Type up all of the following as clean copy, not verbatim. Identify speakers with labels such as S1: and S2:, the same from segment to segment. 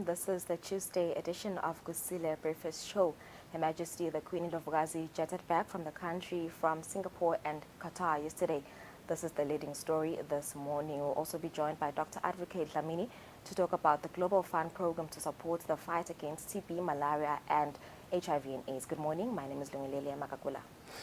S1: This is the Tuesday edition of Kusile Breakfast Show. Her Majesty the Queen of Gazi jetted back from the country from Singapore and Qatar yesterday. This is the leading story this morning. We'll also be joined by Dr. Advocate Dlamini to talk about the Global Fund program to support the fight against TB, malaria and HIV and AIDS. Good morning. My name is Lungelele Makakula.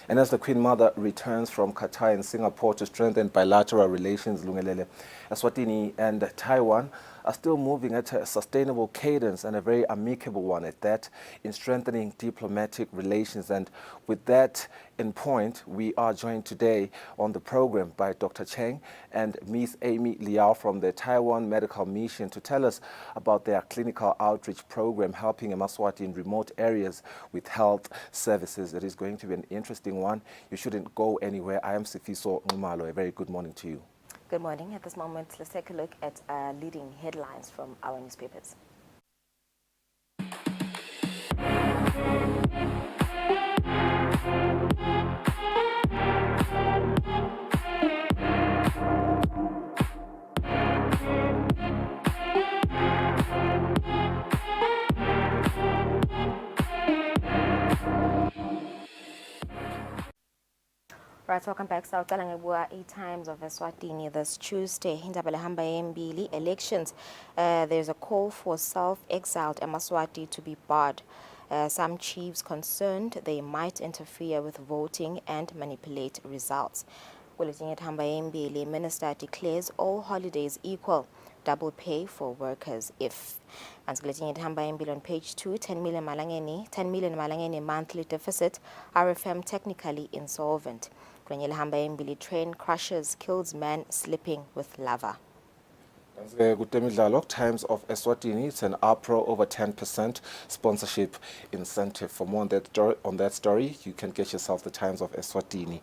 S2: And as the Queen Mother returns from Qatar and Singapore to strengthen bilateral relations, Lungelele, Eswatini and Taiwan are still moving at a sustainable cadence, and a very amicable one at that, in strengthening diplomatic relations. And with that in point, we are joined today on the program by Dr. Cheng and Ms. Amy Liao from the Taiwan Medical Mission to tell us about their clinical outreach program helping Eswatini in remote areas with health services. It is going to be an interesting one. You shouldn't go anywhere. I am Sifiso Ngumalo. A very good morning to you.
S1: Good morning. At this moment, let's take a look at leading headlines from our newspapers. Right, welcome back. South Talangabua, 8 times of Eswatini this Tuesday. Hindabalahamba Mbili elections. There's a call for self-exiled Eswatini to be barred. Some chiefs concerned they might interfere with voting and manipulate results. Bulletin at Hamba Mbili, Minister declares all holidays equal. Double pay for workers if. And Bulletin at Hamba Mbili on page 2, 10 million Malangeni monthly deficit. RFM technically insolvent. Kwenye Hamba Mbili train crashes, kills man slipping with lava.
S2: Times of Eswatini, it's an APRO over 10% sponsorship incentive. For more on that story, you can get yourself the Times of Eswatini.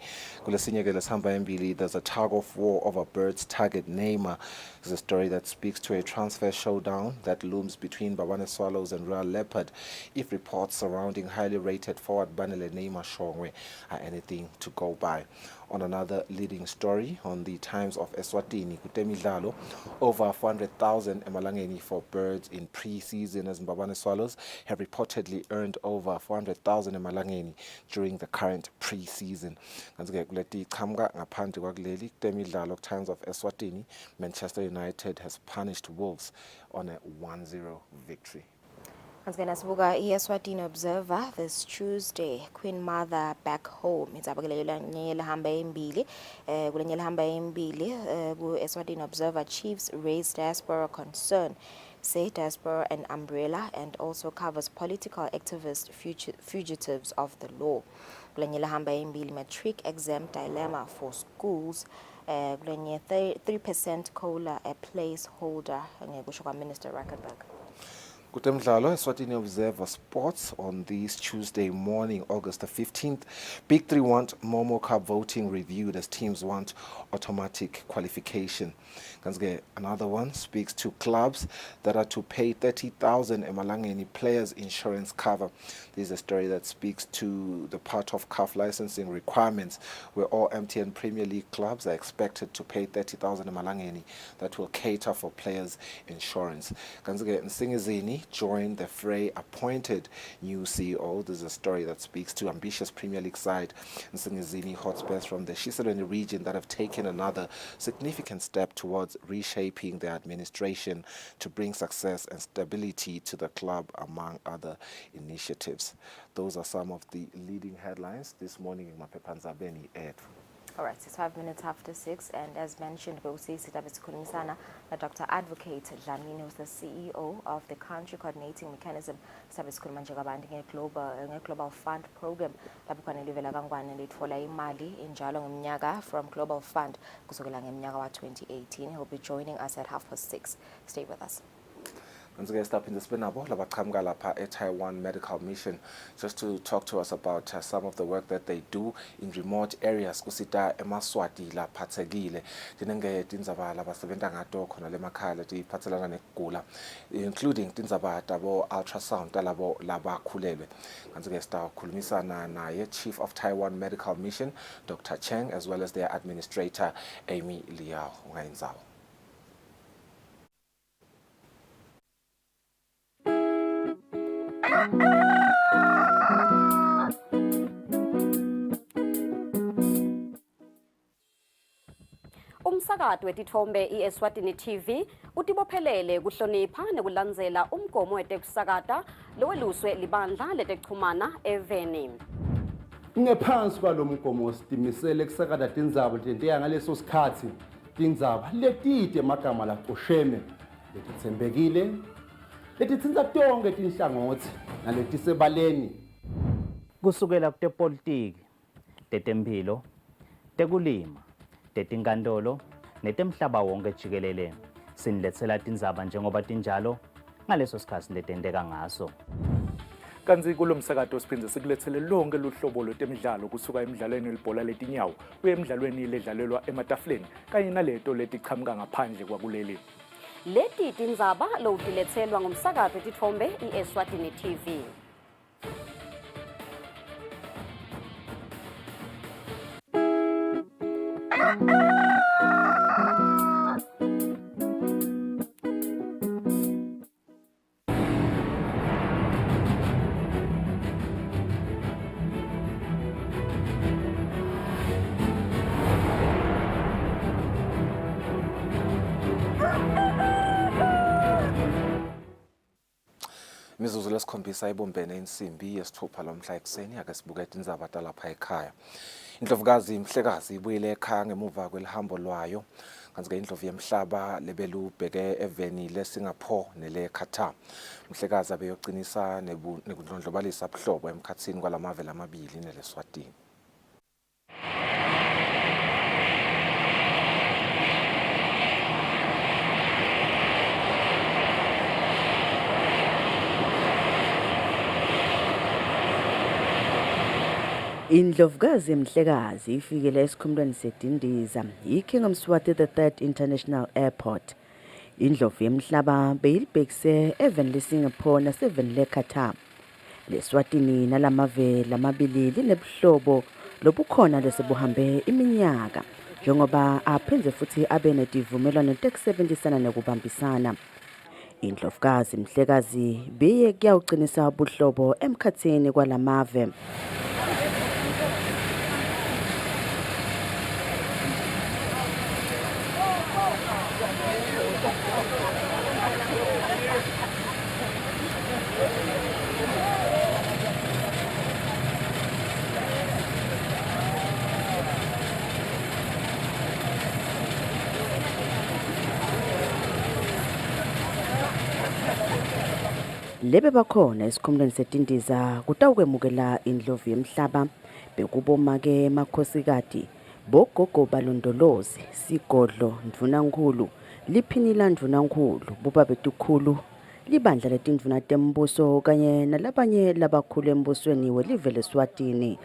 S2: There's a tug of war over birds target Neymar. It's a story that speaks to a transfer showdown that looms between Babane Swallows and Royal Leopard if reports surrounding highly rated forward Banele Neymar Shongwe are anything to go by. On another leading story on the Times of Eswatini, Kutemidlalo, over 400,000 emalangeni for birds in pre-season as Mbabane Swallows have reportedly earned over 400,000 emalangeni during the current pre-season. Times of Eswatini, Manchester United has punished Wolves on a 1-0 victory.
S1: Eswatini Observer this Tuesday. Queen Mother back home. Eswatini Observer chiefs raise diaspora concern. Say diaspora an umbrella and also covers political activists, fugitives of the law. Matric exam dilemma for schools. 3% COLA a placeholder. Minister Rackenberg.
S2: Kutemdlalo, Eswatini Observer Sports on this Tuesday morning, August the 15th. Big 3 want Momo Cup voting reviewed as teams want automatic qualification. Another one speaks to clubs that are to pay 30,000 Emalangeni players insurance cover. This is a story that speaks to the part of CAF licensing requirements where all MTN Premier League clubs are expected to pay 30,000 Emalangeni that will cater for players insurance. Nsingizini joined the fray, appointed new CEO. This is a story that speaks to ambitious Premier League side Nsingizini Hotspurs from the Kusile region that have taken another significant step towards reshaping their administration to bring success and stability to the club, among other initiatives. Those are some of the leading headlines this morning in Mapepanza Beni Ed.
S1: All right, it's 5 minutes after 6, and as mentioned, we'll see Dr. Advocate Dlamini, who's the CEO of the Country Coordinating Mechanism, Global Fund program. From Global Fund 2018. He'll be joining us at 6:30. Stay with us.
S2: Once again, stop in the Spinabo, a Taiwan Medical Mission, just to talk to us about some of the work that they do in remote areas. Kusita emaswati la patsegile, tinenge tinzaba la basebenta ngato khona le makhala ti patselana nekugula, including tinzaba tabo ultrasound talabo laba khulelwe. Once again, start khulumisana naye Chief of Taiwan Medical Mission, Dr. Cheng, as well as their administrator Amy Liao Ngainzao.
S3: Umsakazo wetithombe iEswatini TV utibophelele kuhlonipha nekulandzela umgomo wetekusakata loweluswe libandla letekuchumana eveni.
S4: Ngephansi kwalomgomo sitimisele kusakata tindzaba letenteka ngaleso sikhatsi tindzaba letide emagama lacosheme letitsembekile letitsintsa tonke tinhlangothi naletisebaleni
S5: kusukela kutepolitiki, tetemphilo, tekulima, tetinkantolo netemhlaba wonke jikelele siniletsela tindzaba njengoba tinjalo ngaleso sikhatsi letenteka ngaso.
S6: Kanzi kulo msakato siphinde sikulethele lonke luhlobo lwetemidlalo kusuka emidlalweni welibhola letinyawo kuye emidlalweni ledlalelwa ematafuleni kanye naleto letiqhamuka ngaphandle kwakuleli.
S3: Leti tindzaba lowutiletselwa ngumsakazo wetithombe iEswatini TV.
S2: Imizuzu lesikhombisa ibumbene insimbi yesithupha lomhla ekuseni ake sibuke indzaba talapha ekhaya. Indlovukazi Mhlekazi ibuyile ekhaya ngemuva kwelihambo lwayo kanti indlovu yemhlaba lebelubheke eveni leSingapore neleQatar. Mhlekazi abeyoqinisa nekudlondlobalisa ubuhlobo emkhatsini kwalamave lamabili neleSwatini.
S7: Indlovukazi Mhlekazi ifikele esikhumulweni seDindiza yiKing Mswati III International Airport. Indlovu yemhlaba beyilibhekise eveni leSingapore naseveni leQatar. LeSwatini nalamave lamabili linebuhlobo lobukhona lesebuhambe iminyaka njengoba aphenze futhi abe netivumelwano tekusebenzisana nekubambisana. Indlovukazi Mhlekazi beye kuyawuqinisa ubuhlobo emkhatsini kwalamave. Lebe bakhona esikhumulweni seDindiza kutawukwemukela indlovu yemhlaba bekubomake makhosikati bogogo balondolozi sigodlo ndvunankulu liphinila ndvunankulu bubabetukhulu libandla letindvuna tembuso kanye nalabanye labakhulu embusweni welive leSwatini.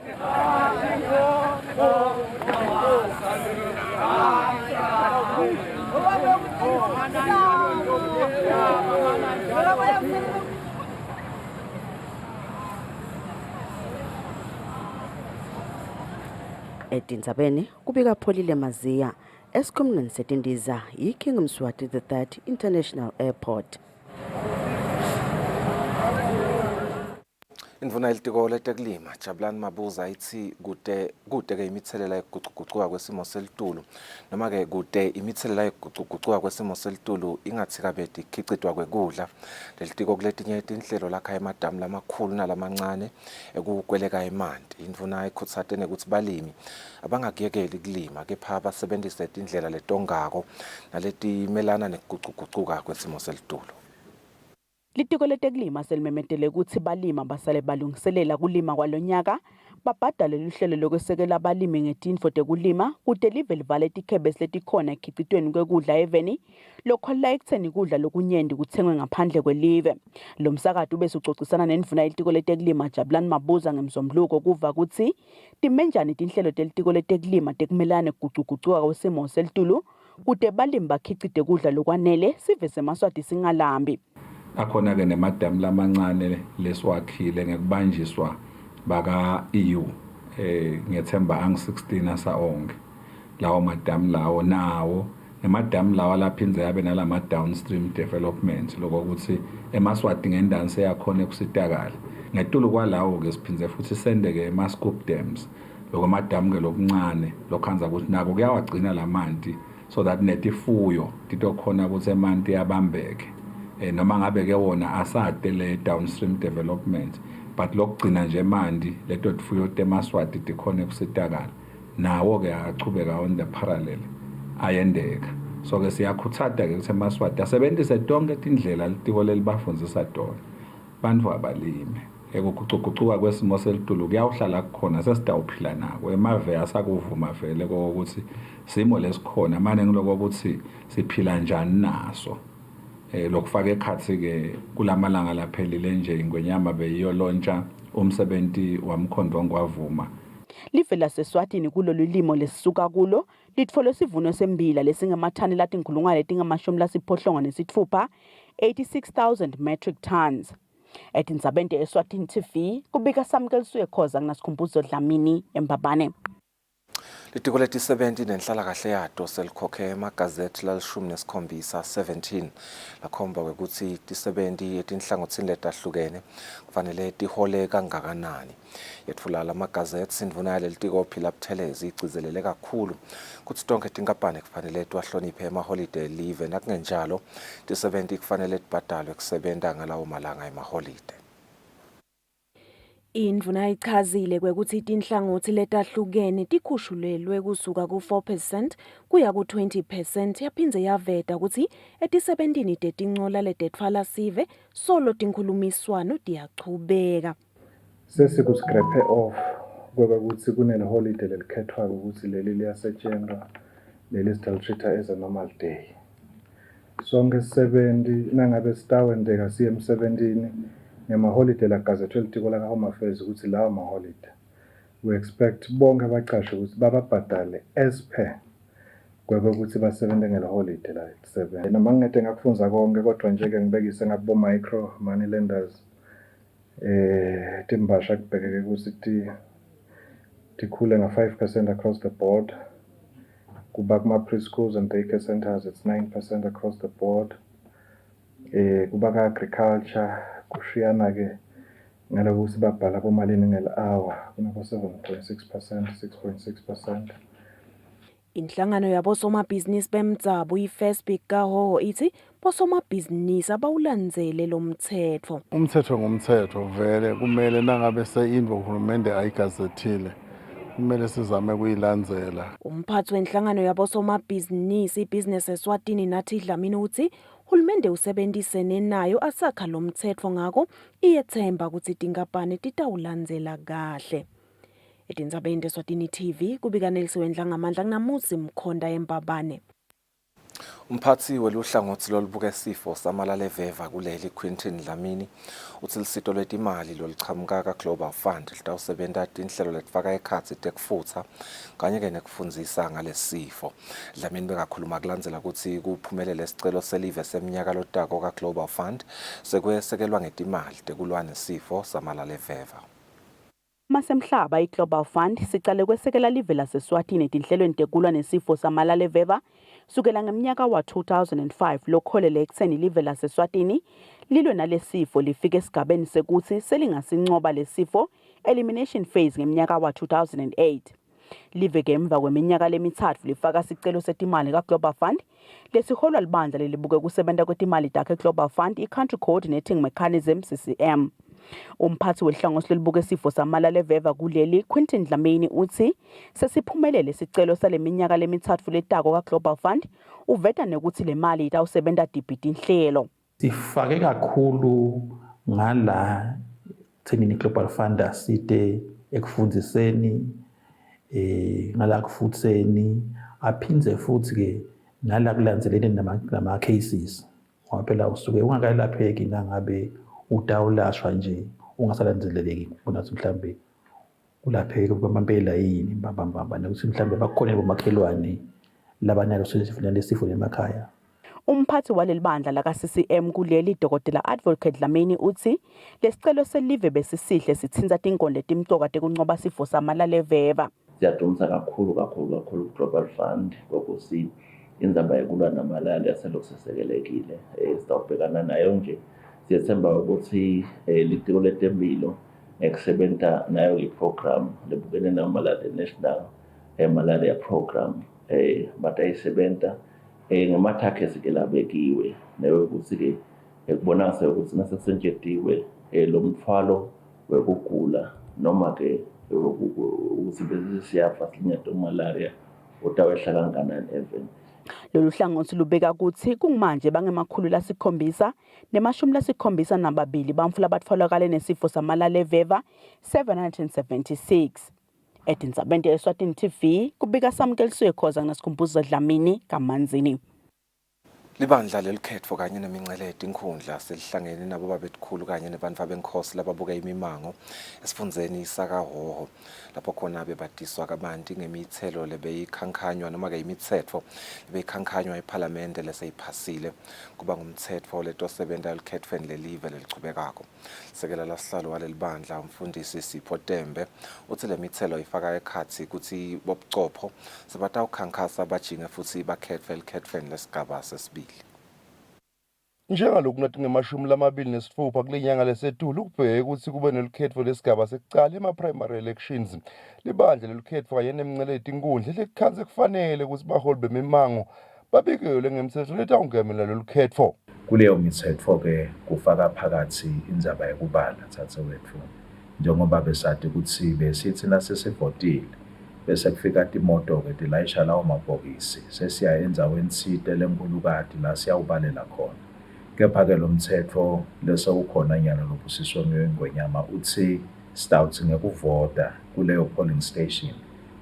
S7: Etindzabeni kubika Pholile Maziya esikhumulweni seDindiza yiKing Mswati III International Airport.
S2: Indvuna yelitiko letekulima Jabulani Mabuza ithi kude imithelela yokuguquguquka kwesimo selitulu noma ke kude imithelela yokuguquguquka kwesimo selitulu ingathi kabedi khicitwa kwekudla. Lelitiko kuletinye inhlelo lakha emadamu lamakhulu nalamancane ekukweleka emanti. Indvuna ikhutsate ukuthi balimi abangakuyekeli kulima kepha basebenzise indlela letongako naletimelana nekuguquguquka kwesimo selitulu.
S8: Litiko letekulima selimemetele ukuthi balima basale balungiselela kulima kwalonyaka babhadale luhlelo lokwesekela abalimi ngetindfo tekulima kude live livale tikhebesi letikhona ekhicitweni kwekudla eveni lokholela ekutheni kudla lokunyenti kuthengwe ngaphandle kwelive. Lo msakato ubesucocisana nendvuna yelitiko letekulima Jabulani Mabuza ngemzombluko kuva ukuthi timenjani tinhlelo telitiko letekulima tekumelana nekuguquguquka kwesimo selitulu kude balimi bakhicite kudla lokwanele sive semaswati singalambi.
S9: Akhona ke nemadamu lamancane leswakhile ngekubanjiswa baka EU ngethemba ang 16 asa onke lawo madamu lawo nawo emadamu lawa laphinze yabe nalama downstream development lokho ukuthi eMaswati ngendanse yakhona ekusitakala ngetulu kwalawo ke siphinze futhi sendeke eMascoop dams lokho madamu ke lokuncane lokhanza ukuthi nako kuyawagcina lamanti so that netifuyo titokhona ukuthi emanti yabambeke noma ngabe ke wona asade le downstream development but lokugcina nje mandi leto tifuyo teMaswati tikhona ekusitakala nawo ke achubeka on the parallel ayendeka so ke siyakhuthaza ke ukuthi eMaswati asebenzise tonke tindlela litiko lelibafundzisa tona bantu abalime ekugucugucuka kwesimo selitulu kuyawuhlala kukhona sesitawuphila nako emave asakuvuma vele ukuthi simo lesikhona manje ngiloko ukuthi siphila njani naso lokufaka ekhathi ke kulamalanga laphelile nje ingwenyama beyiyolontsha umsebenzi wamkhondo ngwavuma.
S8: Live laseSwatini kulolu limo lesisuka kulo litfole sivuno sembila lesingamathani latinkulungwane letingamashumi 86,000 metric tons. Etindzabeni Eswatini TV kubika Samkeliswe Khoza kunasikhumbuzo Dlamini eMbabane.
S2: Litiko leti-70 nenhlalakahle yato selikhokhe emagazethi lalishumi nesikhombisa 17 lakhomba ukuthi ti-70 etinhlangothini letahlukene kufanele tihole kangakanani. Yetfula lamagazethi sindvuna yalelitiko Phila Buthelezi igcizelele kakhulu kutsi tonke tinkampani kufanele tiwahloniphe emaholide live nakungenjalo ti-70 kufanele tibhadalwe kusebenta ngalawo malanga emaholide.
S10: Indvuna ichazile kwekuthi tinhlangothi letahlukene tikhushulelwe kusuka ku-4% kuya ku-20% yaphindze yaveta ukuthi etisebentini tetincola letetfwala sive solo tinkhulumiswano tiyachubeka.
S11: Sesikuscrape off kwekuthi kuneliholiday lelikhethwa ukuthi leli liyasetshenzwa leli sidalitreat-a as a normal day. Sonke sisebenzi nangabe sitawendeka siye emsebentini ngemaholide lagazethwe litiko la Home Affairs ukuthi lawo maholide we expect bonke abaqashe ukuthi bababhadale as per kwekuthi basebente ngelaholide la seven. Noma ngingede ngakufunza konke kodwa nje ke ngibekise ngabo micro money lenders timbasha kubhekeke ukuthi tikhule nga 5% across the board. Kuba kuma preschools and daycare centers it's 9% across the board. Kuba ka agriculture kushiyana ke ngalokuthi babhala komalini ngel-hour kunabo 7.6%, 6.6%.
S10: Inhlangano yabosomabhizinisi bemdzabo i-First Big Kahoho ithi bosomabhizinisi abawulandzele lo mthetho.
S11: Umthetho ngumthetho vele kumele nangabe se-invo uhulumende ayigazethile kumele sizame kuyilandzela.
S10: Umphathi wenhlangano yabosomabhizinisi iBusiness Eswatini nathi Dlamini uthi hulumende usebenzisene nayo asakha lo mthetho ngako iyethemba ukuthi tinkampani titawulandzela kahle. Etindzabeni Eswatini TV kubika Nelisiwe Ndlangamandla kunamuzi Mkhonda eMbabane.
S2: Umphathi weluhlangothi lolubuka isifo samalale veva kuleli Quintin Dlamini uthi lisito lwetimali lolichamuka ka-Global Fund litawusebenta tinhlelo letifaka ekhatsi tekufutsa kanye ke nekufundzisa ngalesifo. Dlamini bekakhuluma kulandzela ukuthi kuphumelele sicelo selive seminyaka lotako ka-Global Fund sekwesekelwa ngetimali tekulwa nesifo samalale veva.
S8: Masemhlaba iGlobal Fund sicale kwesekela live laseSwatini etinhlelweni tekulwa nesifo samalale veva sukela ngeminyaka wa-2005 lokholele ekutheni live laseSwatini lilwe nalesifo lifike esigabeni sekuthi selingasincoba lesifo elimination phase ngeminyaka wa-2008. Live ke emva kweminyaka lemithathu lifaka sicelo setimali kaGlobal Fund lesiholwa libandla lelibuke kusebenta kwetimali takhe Global Fund i-Country Coordinating Mechanism CCM. Umphathi wehlangothi lelibuke isifo samalale veva kuleli Quintin Dlamini uthi sesiphumelele sicelo saleminyaka lemithathu letako kaGlobal Fund uveta nekuthi le mali itawusebenta dibhidi inhlelo.
S12: Sifake kakhulu ngala thenini Global Fund asite ekufundziseni ngala kufutseni aphindze futhi ke ngala kulandzeleni nama cases ngoba phela usuke ungakalapheki nangabe utawulashwa nje ungasalandzeleleki kubona ukuthi mhlambe ulapheke kwamampela yini mbamba nokuthi mhlambe bakhona bomakhelwane labanalo sesifuna lesifo emakhaya.
S8: Umphathi waleli bandla la ka-CCM kuleli Dr. Advocate Dlamini uthi lesicelo selive besisihle sithinza tinkonde timcoka tekuncoba sifo samalale veva.
S13: Siyadumisa kakhulu Global Fund ngokuthi indzaba yekulwa namalali yaselokhu sesekelekile. Sitawubhekana nayo nje. Siyethemba ukuthi litiko letemphilo ngekusebenta nayo iprogram lebukene namalali national malaria program batayisebenta ngema-targets ke labekiwe nayo ukuthi ke kubonakala ukuthi nasekusetshenziswe lo mthwalo wekugula noma ke ukuthi bese siyafa sinyatha malaria utawehla kanganani even.
S8: Lolu hlangothi lubeka ukuthi kumanje bangemakhulu lasikhombisa nemashumi lasikhombisa nababili bamfu labatfolakale nesifo samalala eveva 776. Edinzabende Eswatini TV kubika Samkeliswe Khoza nasikhumbuzo Dlamini kaManzini.
S2: Libandla lelikhetfo kanye nemincelete inkhundla selihlangene nabo babetkhulu kanye nebantu abenkhosi lababuka imimango esifundzeni sakaHhohho lapho khona bebatiswa kabanti ngemithelo lebeyikhankanywa noma ke imitsetfo lebeyikhankanywa eParliament leseyiphasile kuba ngumtsetfo letosebenta elikhetfweni lelive lelichubekako. Sekela lasihlalo walelibandla umfundisi Sipho Tembe uthi le mithelo ifaka ekhatsi kutsi bobucopho sebatawukhankasa bajinge futsi bakhetfwe elikhetfweni lesigaba sesibili.
S4: Njengaloku nathi nge-26 kule nyanga lesetulu kubheke ukuthi kube nelikhetfo lesigaba sekucala ema-primary elections. Libandla lelikhetfo kanye nemincelete inkundla lekukhanse kufanele ukuthi baholi bemimango babikelwe ngemithetho letawungemela lolu khetfo.
S9: Kuleyo mithetfo ke kufaka phakathi indzaba yekubala tsatseketfu njengoba besathi ukuthi besithi nasesivotile bese kufika timoto ke tilayisha lawo mabhokisi sesiya endzaweni site lenkulukati la siyawubalela khona. Kepha-ke lo mthetho lesewukhona nyalo lobusiswa ngwenyama uthi sitawuthi ngekuvota kuleyo polling station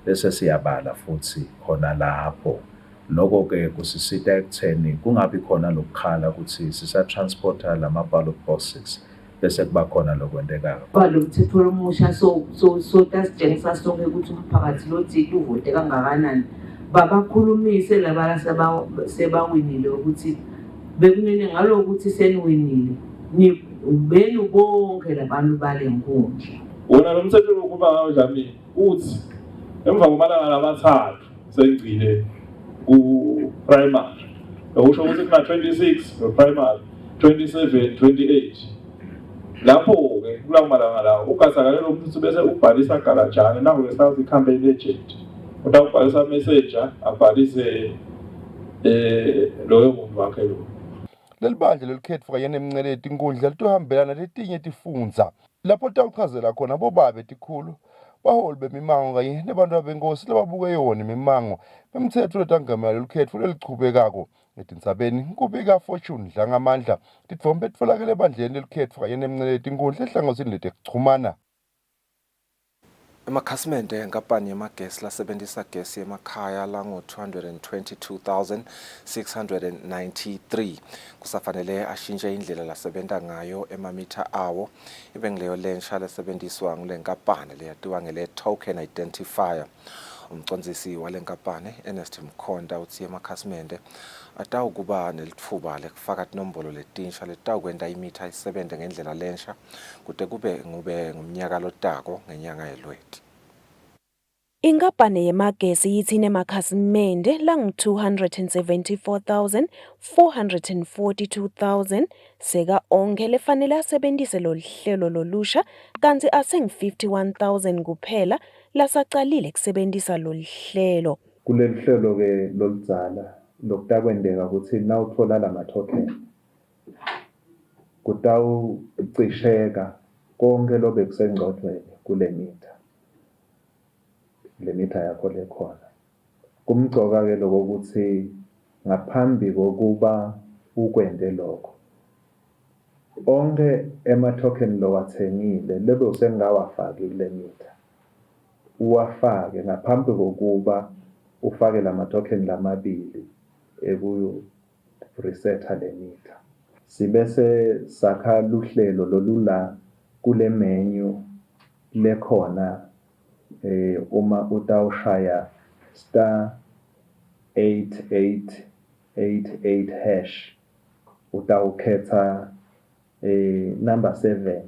S9: bese siyabala futhi khona lapho. Lokho ke kusisita ekutheni kungabi khona lokukhala ukuthi sisatransporta lama-ballot boxes bese kuba khona lokwentekayo.
S14: Lo mthetho omusha tasitshengisa sonke ukuthi umphakathi lothi uvote kangakanani. Babakhulumise labala sebawinile ukuthi bekunene ngalo ukuthi seniwinile benu bonke labantu bale nkundla.
S15: Wona lo mthetho wokuba ngawo Dlamini uthi emva komalanga lamathathu sengcile ku-primary okusho ukuthi kuna-26 no-primary 27 28 lapho-ke kulawo malanga lawo ugazakalelo mthetho bese ubhalisa garajane nango-ke sazi i-campaign agent utawubhalisa messenger abhalise loyo muntu wakhe lo.
S4: Leli bandla lelikhetfo kanye nemincelete inkundla litohambelana letinye tifundza lapho tawuchazela khona bobabe tikhulu baholi bemimango kanye nebantu abenkosi lababuke yona imimango bemthetho letangamela lelikhetfo lelichubekako. Edinzabeni kubika Fortune Dlangamandla titfombe titfolakele ebandleni lelikhetfo kanye nemincelete inkundla ehlangosini letekuchumana.
S2: Emakhasimende enkampani yamagesi lasebenzisa gesi emakhaya lango-222,693 kusafanele ashintshe indlela lasebenta ngayo emamitha awo ibe ngileyo lensha lesebenziswa ngule nkampani leyatiwa ngele token identifier. Umcondzisi wale nkampani Ernest Mkhonda uthi emakhasimende atawukuba nelitfuba lekufaka tinombolo letinsha letawukwenta imitha isebente ngendlela lensha kute kube ngumnyaka lotako ngenyanga yeLweti.
S10: Inkampani yemagesi yithine emakhasimende langu-274,442,000 seka onke lefanele asebentise lo hlelo lolusha kanti aseng-51,000 kuphela lasacalile kusebentisa lo hlelo.
S11: Kuleli hlelo ke loludzala lokutakwendeka ukuthi nawuthola lama token kutawucisheka konke lobe kusengcodweni kule mitha. Le mitha yakho lekhona kumgcoka ke lokho ukuthi ngaphambi kokuba ukwende lokho onke ema token lo wathengile lebe usengawafaki kule mitha uwafake ngaphambi kokuba ufake lama token lamabili eku resetha le mitha. Sibese sakha luhlelo lolula kule menu lekhona uma utawushaya *8888# utawukhetha number 7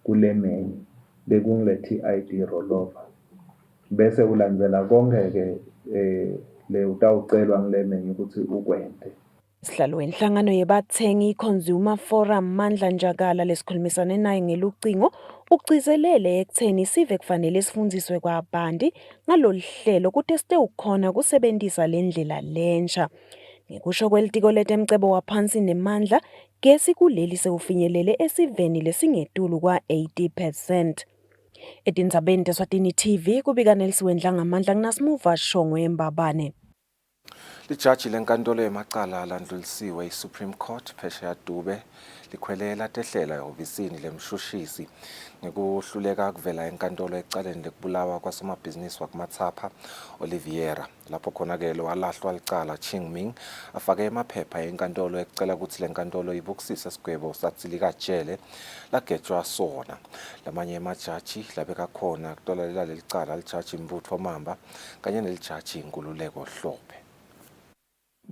S11: kule menu bekungilethi ID rollover bese ulandzela konke ke le utawucelwa ngilemenye ukuthi ukwenze.
S10: Sihlalo wenhlangano yebathengi i-Consumer Forum Mandla Njakala lesikhulumisane naye ngelucingo ugcizelele ekutheni sive kufanele sifundiswe kwabandi ngalolu hlelo kuthi sitewukhona kusebenzisa le ndlela lensha. Ngekusho kwelitiko letemcebo waphansi nemandla, gesi kuleli sewufinyelele esiveni lesingetulu kwa 80%. Etindzabeni teSwatini TV kubika Nelisiwendla ngamandla kunasimuva Shongwe Mbabane.
S2: Lijaji lenkantolo yemacala landlulisiwe i-Supreme Court phesheya Dube likhwelela tehlela ehhovisini lemshushisi ngekuhluleka kuvela enkantolo ecaleni lekubulawa kwasomabhizinisi wakumathapha Oliviera lapho khona-ke lo walahlwa licala Chingming afake emaphepha enkantolo ecela ukuthi lenkantolo ibukisise isigwebo satsilika jele lagejwa sona. Lamanye emajaji labeka khona kutolalela lelicala lijaji Mbutho Mamba kanye nelijaji Nkululeko Hlophe.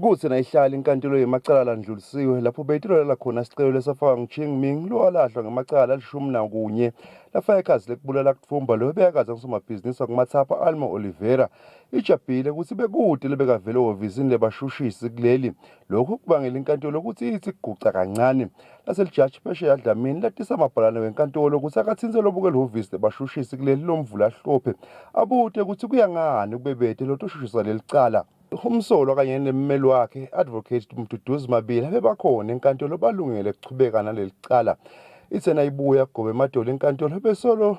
S4: Kutse nayihlala inkantolo yemacala landlulisiwe lapho beyitilolela khona isicelo lesafaka nguChingming lo walahlwa ngemacala ali-11 lafaka ikhazi lekubulala kutfumba lo beyakaza ngusomabhizinisi wakumathapha Alma Oliveira ijabhile ukuthi bekude lebekavele ehhovisini lebashushisi kuleli. Lokhu kubangela inkantolo ukuthi ithi guca kancane laselijaji phesheya Dlamini latisa amabhalane wenkantolo ukuthi akathinze lobukela ihhovisi lebashushisi kuleli lomvula Hlophe abute ukuthi kuyangani kubebethe lotoshushisa lelicala. Umsolo kanye nemmeli wakhe advocate Mduduzi Mabila bebakhona enkantolo balungele kuchubeka naleli cala. Ithena ibuya kugoba emadolo enkantolo besolo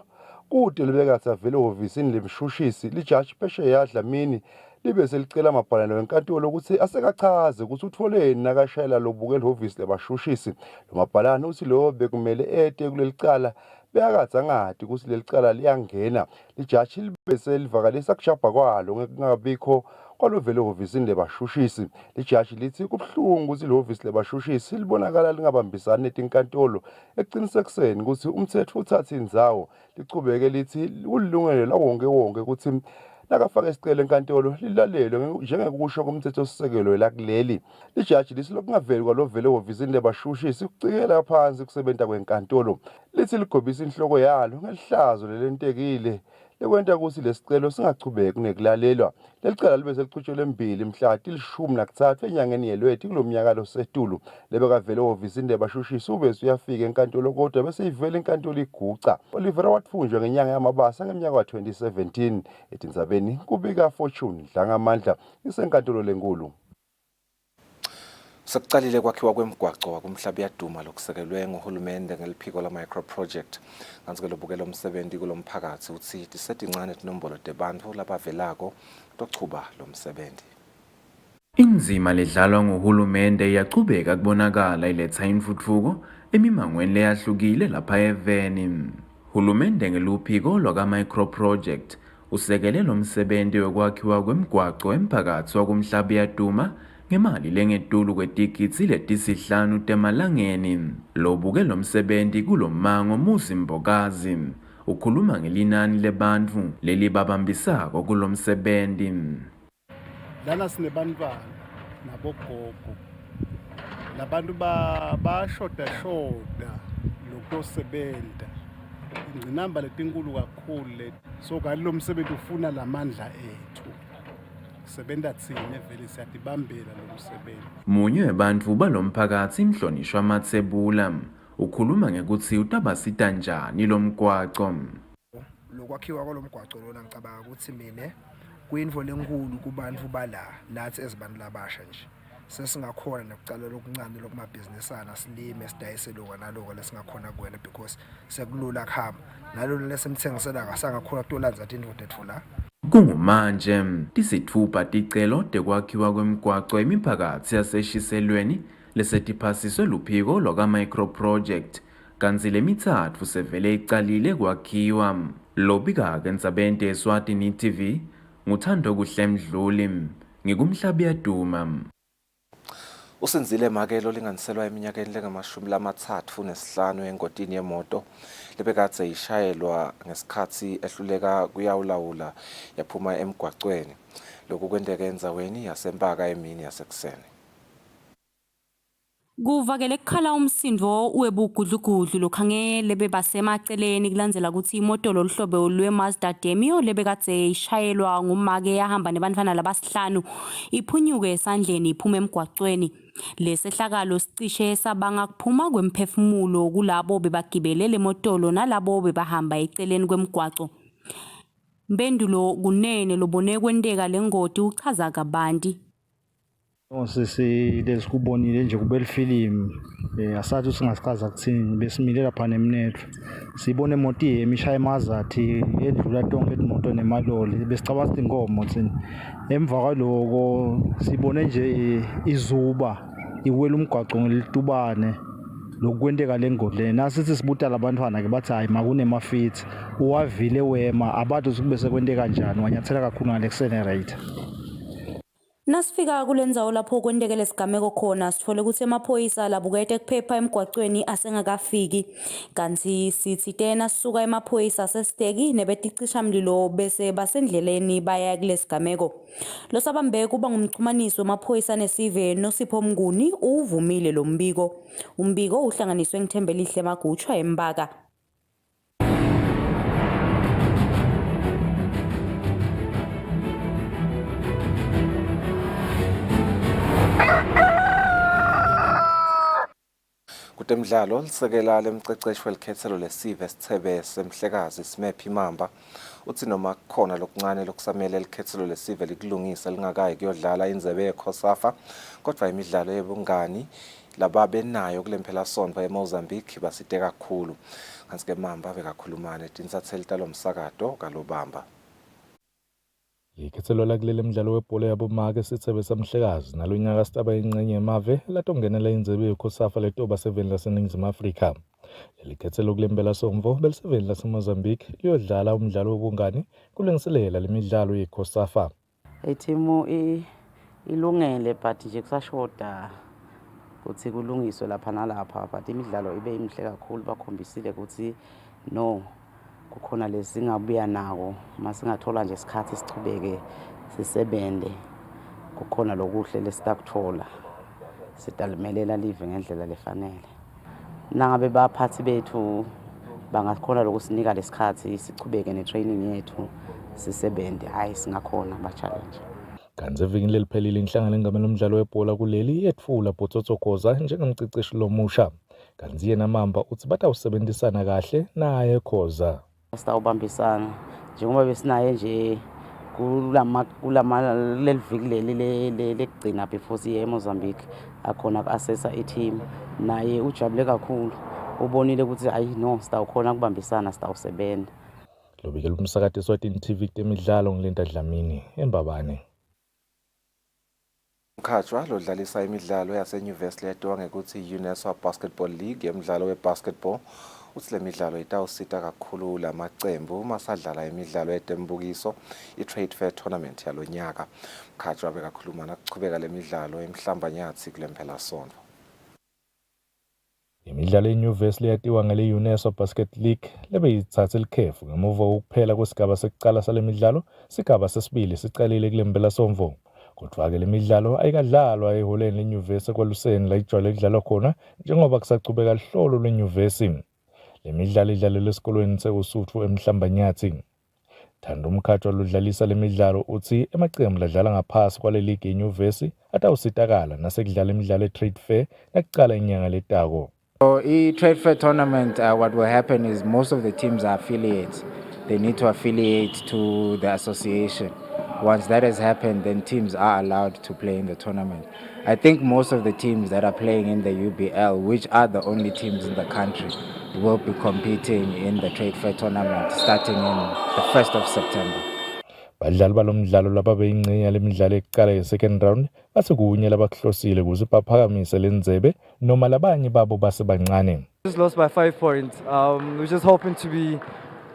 S4: kude lebekathi avele ehhovisini lemshushisi lijaji phesheya Dlamini libe selicela amabhalane wenkantolo ukuthi asekachaze ukuthi utfoleni nakashayela lobukela ihhovisi lebashushisi. Lo mabhalane uthi lo bekumele ete kuleli cala beyakathi angadi ukuthi leli cala liyangena. Lijaji libe selivakalisa kushaba kwalo ngekungabikho kwalovele ehhovisini lebashushisi. Lijaji lithi kubuhlungu ukuthi lehhovisi lebashushisi libonakala lingabambisani netinkantolo ekuqinisekiseni ukuthi umthetho uthatha indzawo. Lichubeke lithi ulilungelo lawonke ukuthi nakafaka isicelo enkantolo lilalelwe njengekusho kumthethosisekelo lakuleli. Lijaji lithi lokungaveli kwalovele ehhovisini lebashushisi kucikela phansi kusebenta kwenkantolo. Lithi ligobisa inhloko yalo ngelihlazo lelentekile lekwenta ukuthi lesicelo singachubeki kunekulalelwa. Leli cala libe selichutshelwe embili mhla til-13 enyangeni yeLweti kulomnyaka losetulu lebekavele ehhovisini lebashushisi ube uyafika enkantolo kodwa bese ivela enkantolo iguca. Oliveira watfunjwa ngenyanga yaMabasa ngeminyaka wa-2017. Etindzabeni kubika Fortune Dlangamandla isenkantolo lenkulu.
S2: Sekucalile kwakhiwa kwemigwaco wakumhlaba yaduma lokusekelwe nguhulumende ngeliphiko la-micro project. Kanti-ke lobukela umsebenzi kulomphakathi uthi tisetincane tinombolo tebantfu labavelako tochuba lo msebenzi.
S16: Inzima ledlalwa nguhulumende iyachubeka kubonakala iletha intfutfuko emimangweni leyahlukile lapha eveni. Hulumende ngeluphiko lwaka-micro project usekele lo msebenzi wekwakhiwa kwemigwaco emphakathi wakumhlaba yaduma ngemali lengetulu kwetigidzi letisihlanu temalangeni. Lobuke lo msebenzi kulommango Musi Mbokazi ukhuluma ngelinani lebantfu lelibabambisako kulo msebenzi.
S17: Lana sinebantwana nabogogo labantu bashoda lokutosebenta ingcinamba letinkulu kakhulu so lo msebenzi ufuna lamandla ethu sebenta tsine vele siyadibambela lo msebenzi.
S16: Munye webantfu balomphakathi Mhlonishwa Matsebula ukhuluma ngekuthi utabasita njani lo mgwaco.
S18: Lokwakhiwa kwalomgwaco lona ngicabanga ukuthi mina kuyinto lenkulu kubantu lathi ezibantu labasha nje sesingakhona nokucala lokuncane lokumabhizinisana silime sidayise lokho naloko lesingakhona kuwena because sekulula kuhamba nalona lesimthengisela kasangakhona kutolanza tindvodza ethu la.
S16: Kungumanje tisithupha ticelo tekwakhiwa kwemigwaco emiphakathi yaseshiselweni lesetiphasiswe luphiko lwaka-micro project kanti lemithatfu sevele icalile kwakhiwa. Lobika-ke endzabeni teSwatini TV nguthando kuhle Mdluli ngikumhlaba yaduma.
S2: Usinzile Makelo linganiselwa eminyakeni lengama-35 engotini yemoto lebekade ishayelwa ngesikhathi ehluleka kuyawulawula yaphuma emgwacweni. Lokhu kwendeke endzaweni yaseMpaka emini yasekuseni.
S19: Kuvakele kukhala umsindo webugudlugudlu lokhangele bebasemaceleni kulandzela ukuthi imoto loluhlobo lweMazda Demio lebekadze ishayelwa ngumake yahamba nebantfwana labasihlanu iphunyuke esandleni iphume emgwacweni. Lesehlakalo sicishe sabanga kuphuma kwemphefumulo kulabo bebagibele lemotolo nalabo bebahamba eceleni kwemgwaco. Mpendulo kunene lobone kwenteka lengoti uchaza kabanti.
S20: Sisi lesikubonile nje kube lifilimu asathi singasichaza kuthini besimile lapha nemnetho sibone imoto ihemishaya emazathi edlula tonke imoto nemaloli besicabanga ukuthi inkomo thina emva kwaloko sibone nje izuba iwela umgwaco ngelitubane lokwenteka lengodleni nasithi sibuta labantwana ke bathi hayi makunemafithi uwavile wema abathi sikubese kwente kanjani wanyathela kakhulu ngale accelerator.
S19: Nasifika kulendzawo lapho kwentekele sigameko khona sithole ukuthi emaphoyisa labukete kuphepha emgwacweni asengakafiki kanti sithi tena sisuka emaphoyisa sesiteki nebeticisha mlilo bese basendleleni baya kulesigameko. Losabambe kuba ngumchumaniso wemaphoyisa nesive noSipho Mnguni uvumile lo mbiko. Umbiko uhlanganiswe ngithembelihle Magutshwa eMbaka.
S2: Kutemidlalo lisekela lemceceshi welikhethelo lesive esithebe semhlekazi Smephi Mamba uthi noma kukhona lokuncane lokusamele likhethelo lesive likulungisa lingakayi kuyodlala indlebe yeCOSAFA kodwa imidlalo yebungani lababenayo kulemphela sonto eMozambique basite kakhulu kanti ke Mamba bekakhulumana etinsatheli talomsakato kalobamba.
S6: Ikhethelo lakulele mdlalo webhola yabomake sithebe samhlekazi nalonyaka sitaba ingcenye emave latongenela indlebe yeCOSAFA letoba 7 laseNingizimu Afrika. Lelikhethelo kulempela somvo bel7 laseMozambique liyodlala umdlalo wobungani kulengiselela lemidlalo yeCOSAFA.
S7: Ithimu ilungele but nje kusashoda ukuthi kulungiswe lapha nalapha but imidlalo ibe imihle kakhulu bakhombisile ukuthi no kukhona lesingabuya nako masingathola nje isikhathi sichubeke sisebende kukhona lokuhle lesitakuthola sidalimelela live ngendlela lefanele nangabe baphathi bethu bangakhona lokusinika lesikhathi sichubeke netraining yethu sisebende hayi singakhona ba challenge.
S6: Kanti evikini leliphelile inhlangano engamela umdlalo webhola kuleli yetfula Botsotso Khoza njengomceceshi lomusha kanti yena Mamba uthi batawusebenzisana kahle naye Khoza.
S7: Sitawubambisana njengoba besinaye nje leliviki leli lekugcina before siye eMozambique akhona ku-assessa i-team naye ujabule kakhulu ubonile ukuthi ayi no sitawukhona kubambisana sitawusebenza.
S6: Lobikela umsakato Eswatini TV temidlalo ngilinda Dlamini eMbabane.
S2: Mkhatshwa lodlalisa imidlalo yasenyuvesi letowa ngekuthi UNESCO Basketball League yemidlalo webasketball uthi lemidlalo itawusita kakhulu lamacembu masadlala imidlalo yetembukiso i-Trade Fair Tournament yalonyaka. Mkhatshwa bekakhuluma nakuchubeka lemidlalo emhlambanyathi kulemphela sonto.
S6: Imidlalo yenyuvesi leyatiwa ngale UNESCO Basket League lebeyithathe likhefu ngemuva kokuphela kwesigaba sekuqala salemidlalo sigaba sesibili sicalile kulempela somvo. Kodwa-ke lemidlalo ayikadlalwa eholeni lenyuvesi kwaLuseni la ijwayele ukudlalwa khona njengoba kusachubeka lihlolo lwenyuvesi. Lemidlalo idlalelwa esikolweni seUsuthu eMhlambanyathi. Thanda Mkhatshwa lodlalisa lemidlalo uthi emacembu ladlala ngaphasi kwale league yenyuvesi atawusitakala nasekudlala imidlalo e-Trade Fair nakuqala inyanga letako.
S21: So i-Trade Fair Tournament, what will happen is most of the teams are affiliates. They need to affiliate to the association. Once that has happened, then teams are allowed to play in the tournament. I think most of the teams that are playing in the UBL, which are the only teams in the country, will be competing in the Trade Fair Tournament starting in the 1st of September.
S6: Badlali balomdlalo laba beyingcenye lemidlalo ekuqala ye-second round bathi kunye labakuhlosile ukuze baphakamise lenzebe noma labanye babo basebancane.
S22: Just lost by 5 points. We're just hoping to be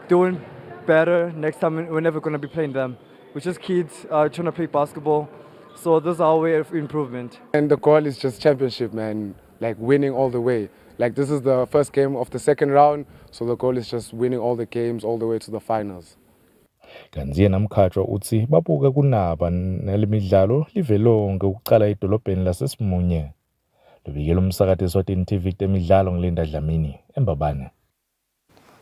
S22: doing better next time. We're never going to be playing them. We're just kids trying to play basketball. So this is our way of improvement.
S23: And the goal is just championship, man. Like winning all the way. Like this is the first game of the second round. So the goal is just winning all the games all the way to the finals.
S6: Kanti yena Mkhatshwa uthi babuka kunaba nelemidlalo livelonke ukuqala edolobheni laseSimunye. Lubikela umsakathi Eswatini TV temidlalo ngilinda Dlamini eMbabane.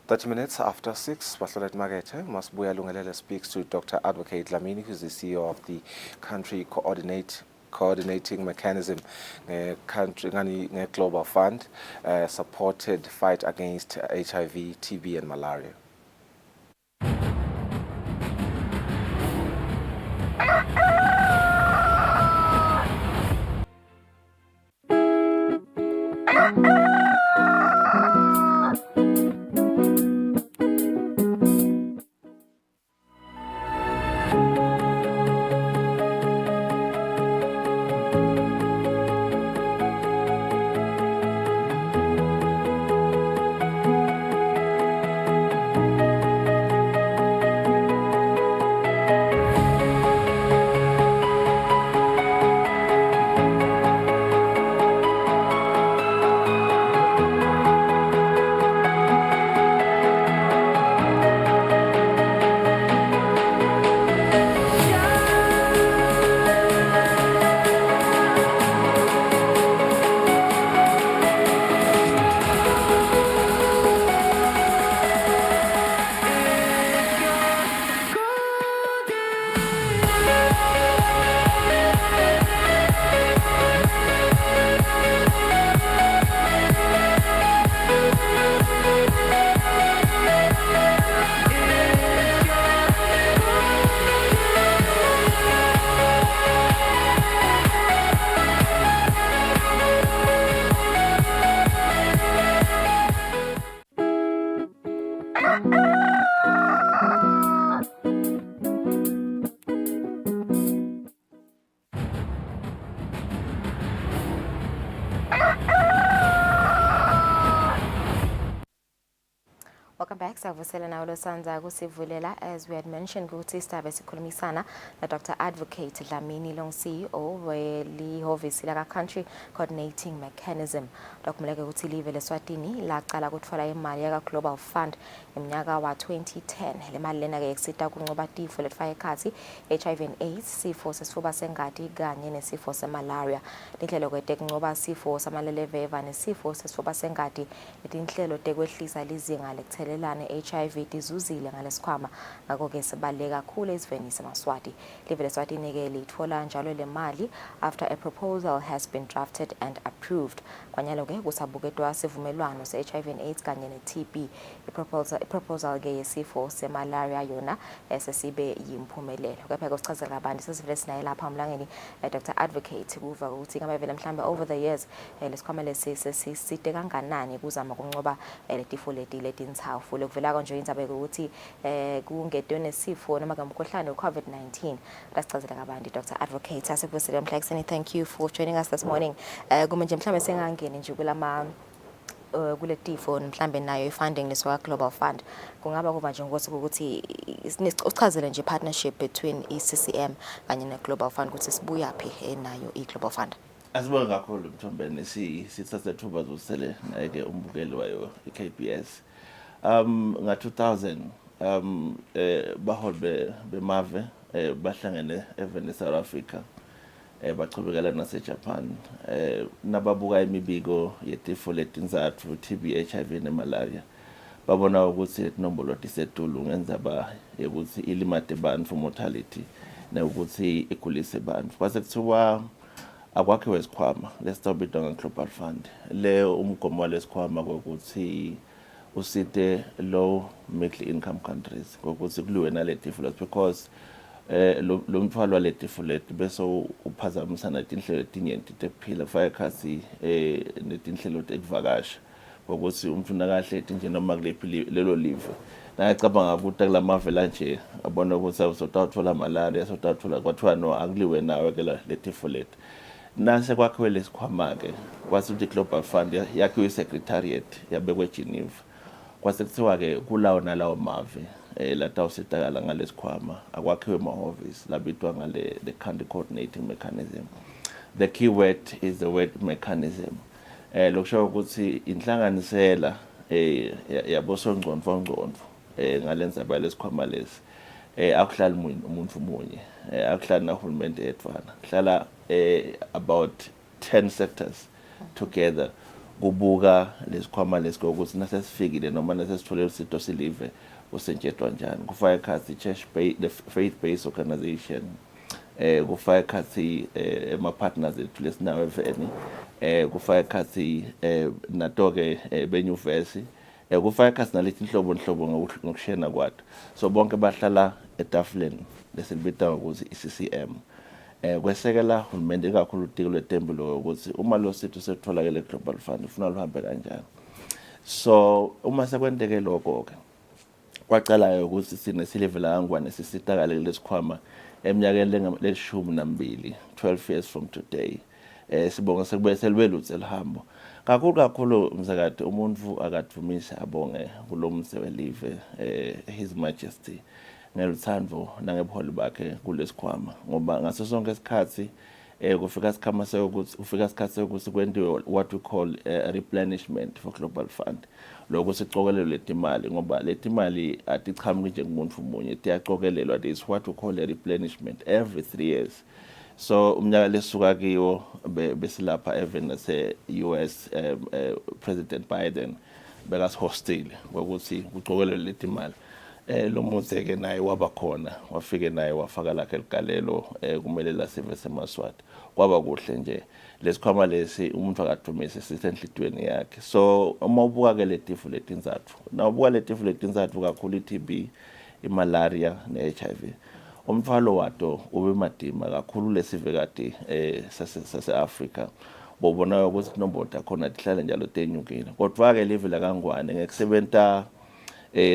S2: 30 minutes after 6, Basolet Magete, Masbuya Lungelele speaks to Dr. Advocate Dlamini, who is the CEO of the country coordinating mechanism, country global fund, supported fight against HIV, TB and malaria.
S1: Welcome back. Savusela na ulosanza kusivulela as we had mentioned ukuthi sistabe sikhulumisana na Dr. Advocate Dlamini long CEO welihhovisi la country coordinating mechanism. Dokumuleke ukuthi live leSwatini laqala ukuthola imali ya Global Fund eminyaka wa 2010. Le mali lena ke eksita kunqoba tifo letfaya ekhathi HIV and AIDS, sifo sesifuba sengati kanye nesifo semalaria. Inhlelo kwete kunqoba sifo samaleleveva nesifo sesifuba sengati itinhlelo tekwehlisa lizinga lekuthelelana HIV dizuzile ngalesikhwama ngakho ke sibaleke kakhulu esiveni seMaswati. Live leSwatini ke lithola njalo le mali after a proposal has been drafted and approved. Kwanyalo ke kusabuketwa sivumelwano se-HIV and AIDS kanye ne-TB. I-proposal ke yesifo semalaria yona sesibe yimphumelelo. Kepha kusichazela kabanti sesivele sinaye lapha emlangeni Dr. Advocate kuva ukuthi ngabe vele mhlambe over the years lesikhwama lesiside kanganani kuzama kunqoba letifo letinsafu lekuvela konje indaba ukuthi kungetwe nesifo noma ngemkhuhlane we-COVID-19. Lasichazela kabanti Dr. Advocate asekuvusile mhlakseni. Thank you for joining us this morning. Kumenje mhlambe sengangeni nje kulama kule tifo mhlambe nayo ifunding leswa Global Fund kungaba kuba nje ukuthi usichazele nje partnership between iCCM kanye ne Global Fund ukuthi sibuya phi nayo iGlobal Fund.
S3: Asibonge kakhulu Mthombeni sithathe thuba zosele nayeke umbukeli wayo iKBS nga 2000 baholi bemave bahlangene eveni South Africa bachubekela naseJapan nababuka imibiko yetifo letinzathu TB, HIV nemalaria babona ukuthi inombolo disetulu ngenza ukuthi ilimate bantfu mortality ukuthi igulise bantfu kwase kuthiwa akwakhiwe isikhwama lesitobidwa ngeGlobal Fund le umgomo walesikhwama ukuthi usite low middle income countries ukuthi kuliwe naletifo because lo mthwalo waletifo lethi bese uphazamisana netinhlelo etinyenti tekuphila faya khasi netinhlelo tekuvakasha ukuthi umfuna kahle nje noma kulephi lelo live nayacabanga ukuthi kulamave la nje abona ukuthi uzothathola malaria uzothathola kwathiwa no akuliwe nawe ke letifo lethi nase kwakhiwe lesikhwama ke kwasuthi Global Fund yakhiwe secretariat yabekwe Geneva kwase kuthiwa ke kulawo nalawo mave latawusitakala ngalesikhwama akwakhiwe amahhovisi labitwa ngale the country coordinating mechanism. The key word is the word mechanism. Lokusho ukuthi inhlanganisela yabosongcondvo ngalenza balesikhwama lesi akuhlali umuntu munye akuhlali nahulumende edvana hlala about 10 sectors together kubuka lesikhwama lesiko ukuthi nasesifikile noma nasesitholile isito silive usentshetshwa njani. Kufaka ekhathi the faith-based organization, kufaka ekhathi ama-partners ethu lesinawo eveni, kufaka ekhathi nato-ke benyuvesi, kufaka ekhathi nalethi nhlobo ngokushena kwato. So bonke bahlala etafuleni lesilibita ngokuthi i-CCM. Kwesekela uhulumende kakhulu utiko lwetembulo ukuthi uma lo sitho setholakele Global Fund ufuna luhambe kanjani. So uma sekwenteke lokho-ke kwacalayo ukuthi sine silivela kangwane sisitakale lesikhwama eminyakeni le-12 years from today. Sibonga sekube selibelutse elihambo kakhulu mzakade umuntu akadumisa abonge kulo msebelive His Majesty ngeluthando nangebuholi bakhe kulesikhwama ngoba ngaso sonke isikhathi kufika isikhathi sokuthi kwenziwe what we call a replenishment for Global Fund. Lokho sicokelelwe letimali ngoba letimali atichamuki nje kumuntu munye tiyacokelelwa. There is what we call a replenishment every 3 years. So umnyaka lesuka kiwo besilapha even nase-US President Biden bekasihostile ukuthi kucokelelwe letimali. Lo muze-ke naye waba khona wafike naye wafaka lakhe ligalelo kumele lasive semaswati kwaba kuhle nje. Lesikhwama lesi umuntu akadumise sisenhlitweni yakhe. So uma ubuka-ke letifo letinzathu nawubuka letifo letinzathu kakhulu i-TB, i-malaria ne-HIV umthwalo wato ube madima kakhulu lesive kade sase-Afrika. Bobona ukuthi inombolo khona tihlale njalo tenyukile kodwa-ke live lakangwane ngekusebenta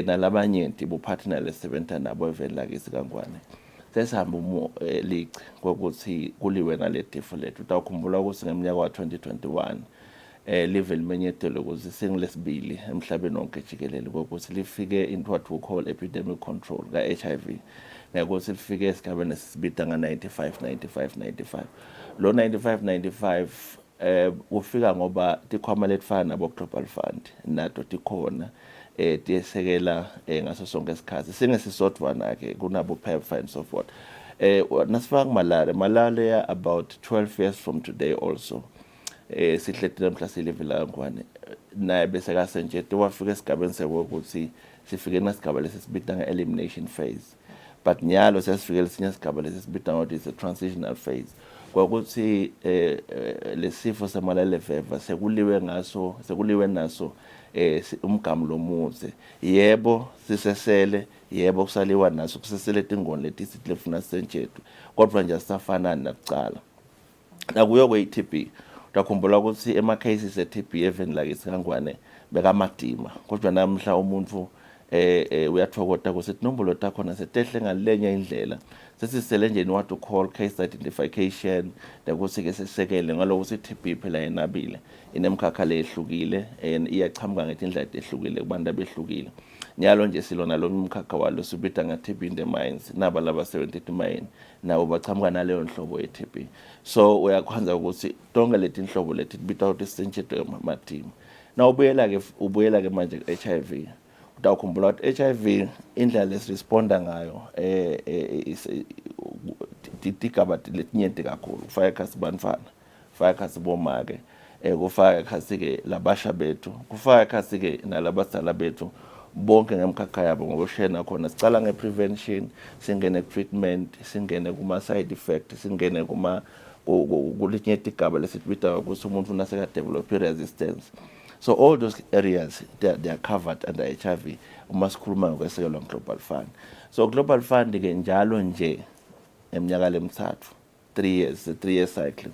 S3: nalabanyenti bupartner lesebenta nabo eveni lakisi kangwane sesihamba lici kokuthi kuliwe naletifo lethu. Utawukhumbula ukuthi ngeminyaka wa-2021 live limenyethelwe ukuthi singilesibili emhlabeni wonke jikelele kokuthi lifike into what we call epidemic control ka-HIV ngokuthi lifike esigabeni esibita nga-95. Lo 95 ufika ngoba tikhwama letifana nabo Global Fund nato tikhona tiyesekela ngaso sonke isikhathi singesisodwana-ke kunabo PEPFAR and so forth. Nasifaka malaria about 12 years from today also sihletile mhla silivela kangwane naye bese kasentshete wafika esigabeni sekuthi sifike nasigaba lesibita nge-elimination phase but nyalo sesifikele sinye isigaba lesibita ngokuthi it's a transitional phase kwakuthi lesifo semalaria fever sekuliwe naso umgamu lomuze. Yebo sisesele, yebo kusaliwa naso kusesele tingoni letisithi lefuna sentshethwe kodwa nje asisafanani nakucala. Nakuyo kwe-TB utakhumbula ukuthi ema-cases e-TB even lakisi kangwane bekamadima kodwa namhla umuntu uyathokota ukuthi inombolo takhona setehle ngalenye indlela sesisele nje what to call case identification ukuthi-ke sisekele ngalokuthi i-TB phela yenabile inemkhakha lehlukile iyachamuka ngetindlela ehlukile kubantu abehlukile. Nyalo nje silona lo mkhakha walo sibita nga-TB in the mines naba laba 70 mine nabo bachamuka naleyo nhlobo ye-TB. So uyakwanza ukuthi tonke leti nhlobo leti tibita ukuthi sentshethwe madima. Na ubuyela-ke manje ku-HIV utawukhumbula ukuthi HIV indlela lesiresponda ngayo tigaba letinyenti kakhulu kufaka ekhathi bantfwana kufaka ekhathi bomake kufaka ekhathi-ke labasha bethu kufaka ekhathi-ke nalabadala bethu bonke ngemkhakha yabo ngokushena khona sicala nge-prevention singene ku-treatment singene kuma-side effect singene kulinye tigaba lesibita ukuthi umuntu unaseka-develop resistance. So all those areas they are covered under HIV uma sikhuluma ngokwesekelwa Global Fund. So Global Fund-ke njalo nje eminyaka lemithathu 3 years, 3-year cycle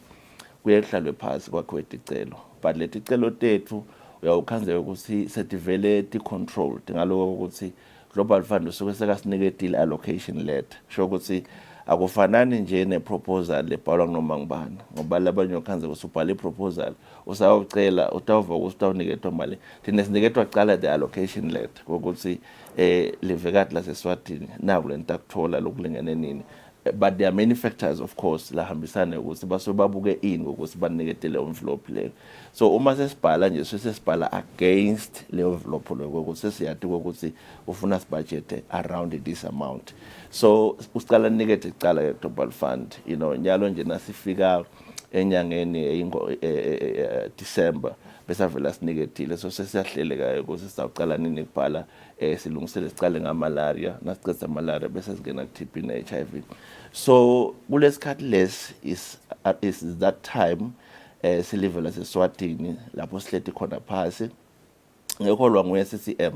S3: kuye kuhlalwe phasi kwakhiwe ticelo but leti celo tethu uyawukhanzeka ukuthi setivele ti-control tingaloko ukuthi Global Fund usuke sekasiniketile allocation letter sho ukuthi akufanani nje ne-proposal lebhalwa noma ngubani ngoba labanye ukhanzeka ukuthi ubhala i-proposal usawucela utawuva ukuthi utawuniketwa mali thina siniketwa kucala the allocation letter kokuthi livekati lase-Eswatini naku lento akuthola lokulingene nini. But there are many factors of course lahambisana ukuthi basuke babuke ini ukuthi banikete leyo envelope leyo. So uma sesibhala nje sesibhala against leyo envelope leyo ukuthi sesiyati ukuthi ufuna sibudget around this amount. So usicala nikete icala ke Global Fund nyalo nje nasifika enyangeni December bese vela sinikethile so sesiyahleleka ukuthi sizawuqala nini kubhala silungisele sicale ngamalaria nasiceda malaria bese singena ku-TB ne-HIV. So kulesikhathi lesi is that time silive laseSwatini lapho sihleti khona phasi ngeholwa ngu-CCM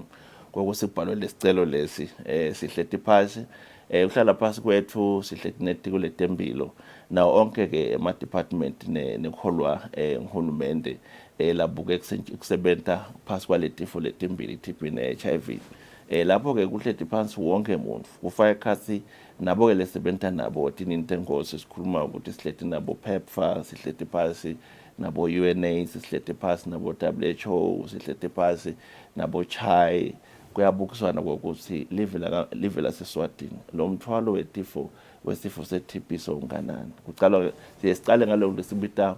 S3: kokuthi kubhalwe lesicelo lesi sihleti phasi uhlala phasi kwethu sihleti netiko letempilo nawo onke ke ema department nekholwa ngihulumende labuke kusebenza phasi kwaletifo letimbili TB ne-HIV. Lapho ke kuhleti phansi wonke umuntu kufaka ikhathi nabo ke lesebenza nabo tinintengosi sikhuluma ukuthi sihleti nabo PEPFAR sihleti phasi nabo UNA sihleti phasi nabo WHO sihleti phasi nabo CHAI kuyabukiswana kokuthi live laseSwatini lo mthwalo wesifo se-TB songanani kuqala siyesiqale ngalo lesibita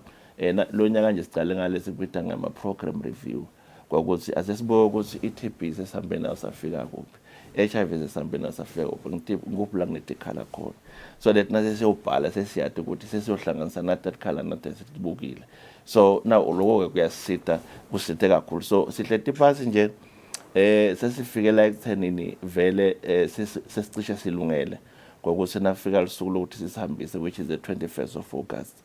S3: lo nyaka nje sicale ngalesibita ngama program review ukuthi asesibuka ukuthi i-TB sesambe nayo safika kuphi HIV sesambe nayo safika kuphi nguphi la kunetikhala khona so that nase siyobhala sesiyade ukuthi sesiyohlanganisa natikhala natesibukile so now lokho kuyasita kusite kakhulu so sihleti phasi nje sesifikela ekuthenini vele sesicishe silungele ngokuthi nafika lusuku lokuthi sisihambise which is the 21st of August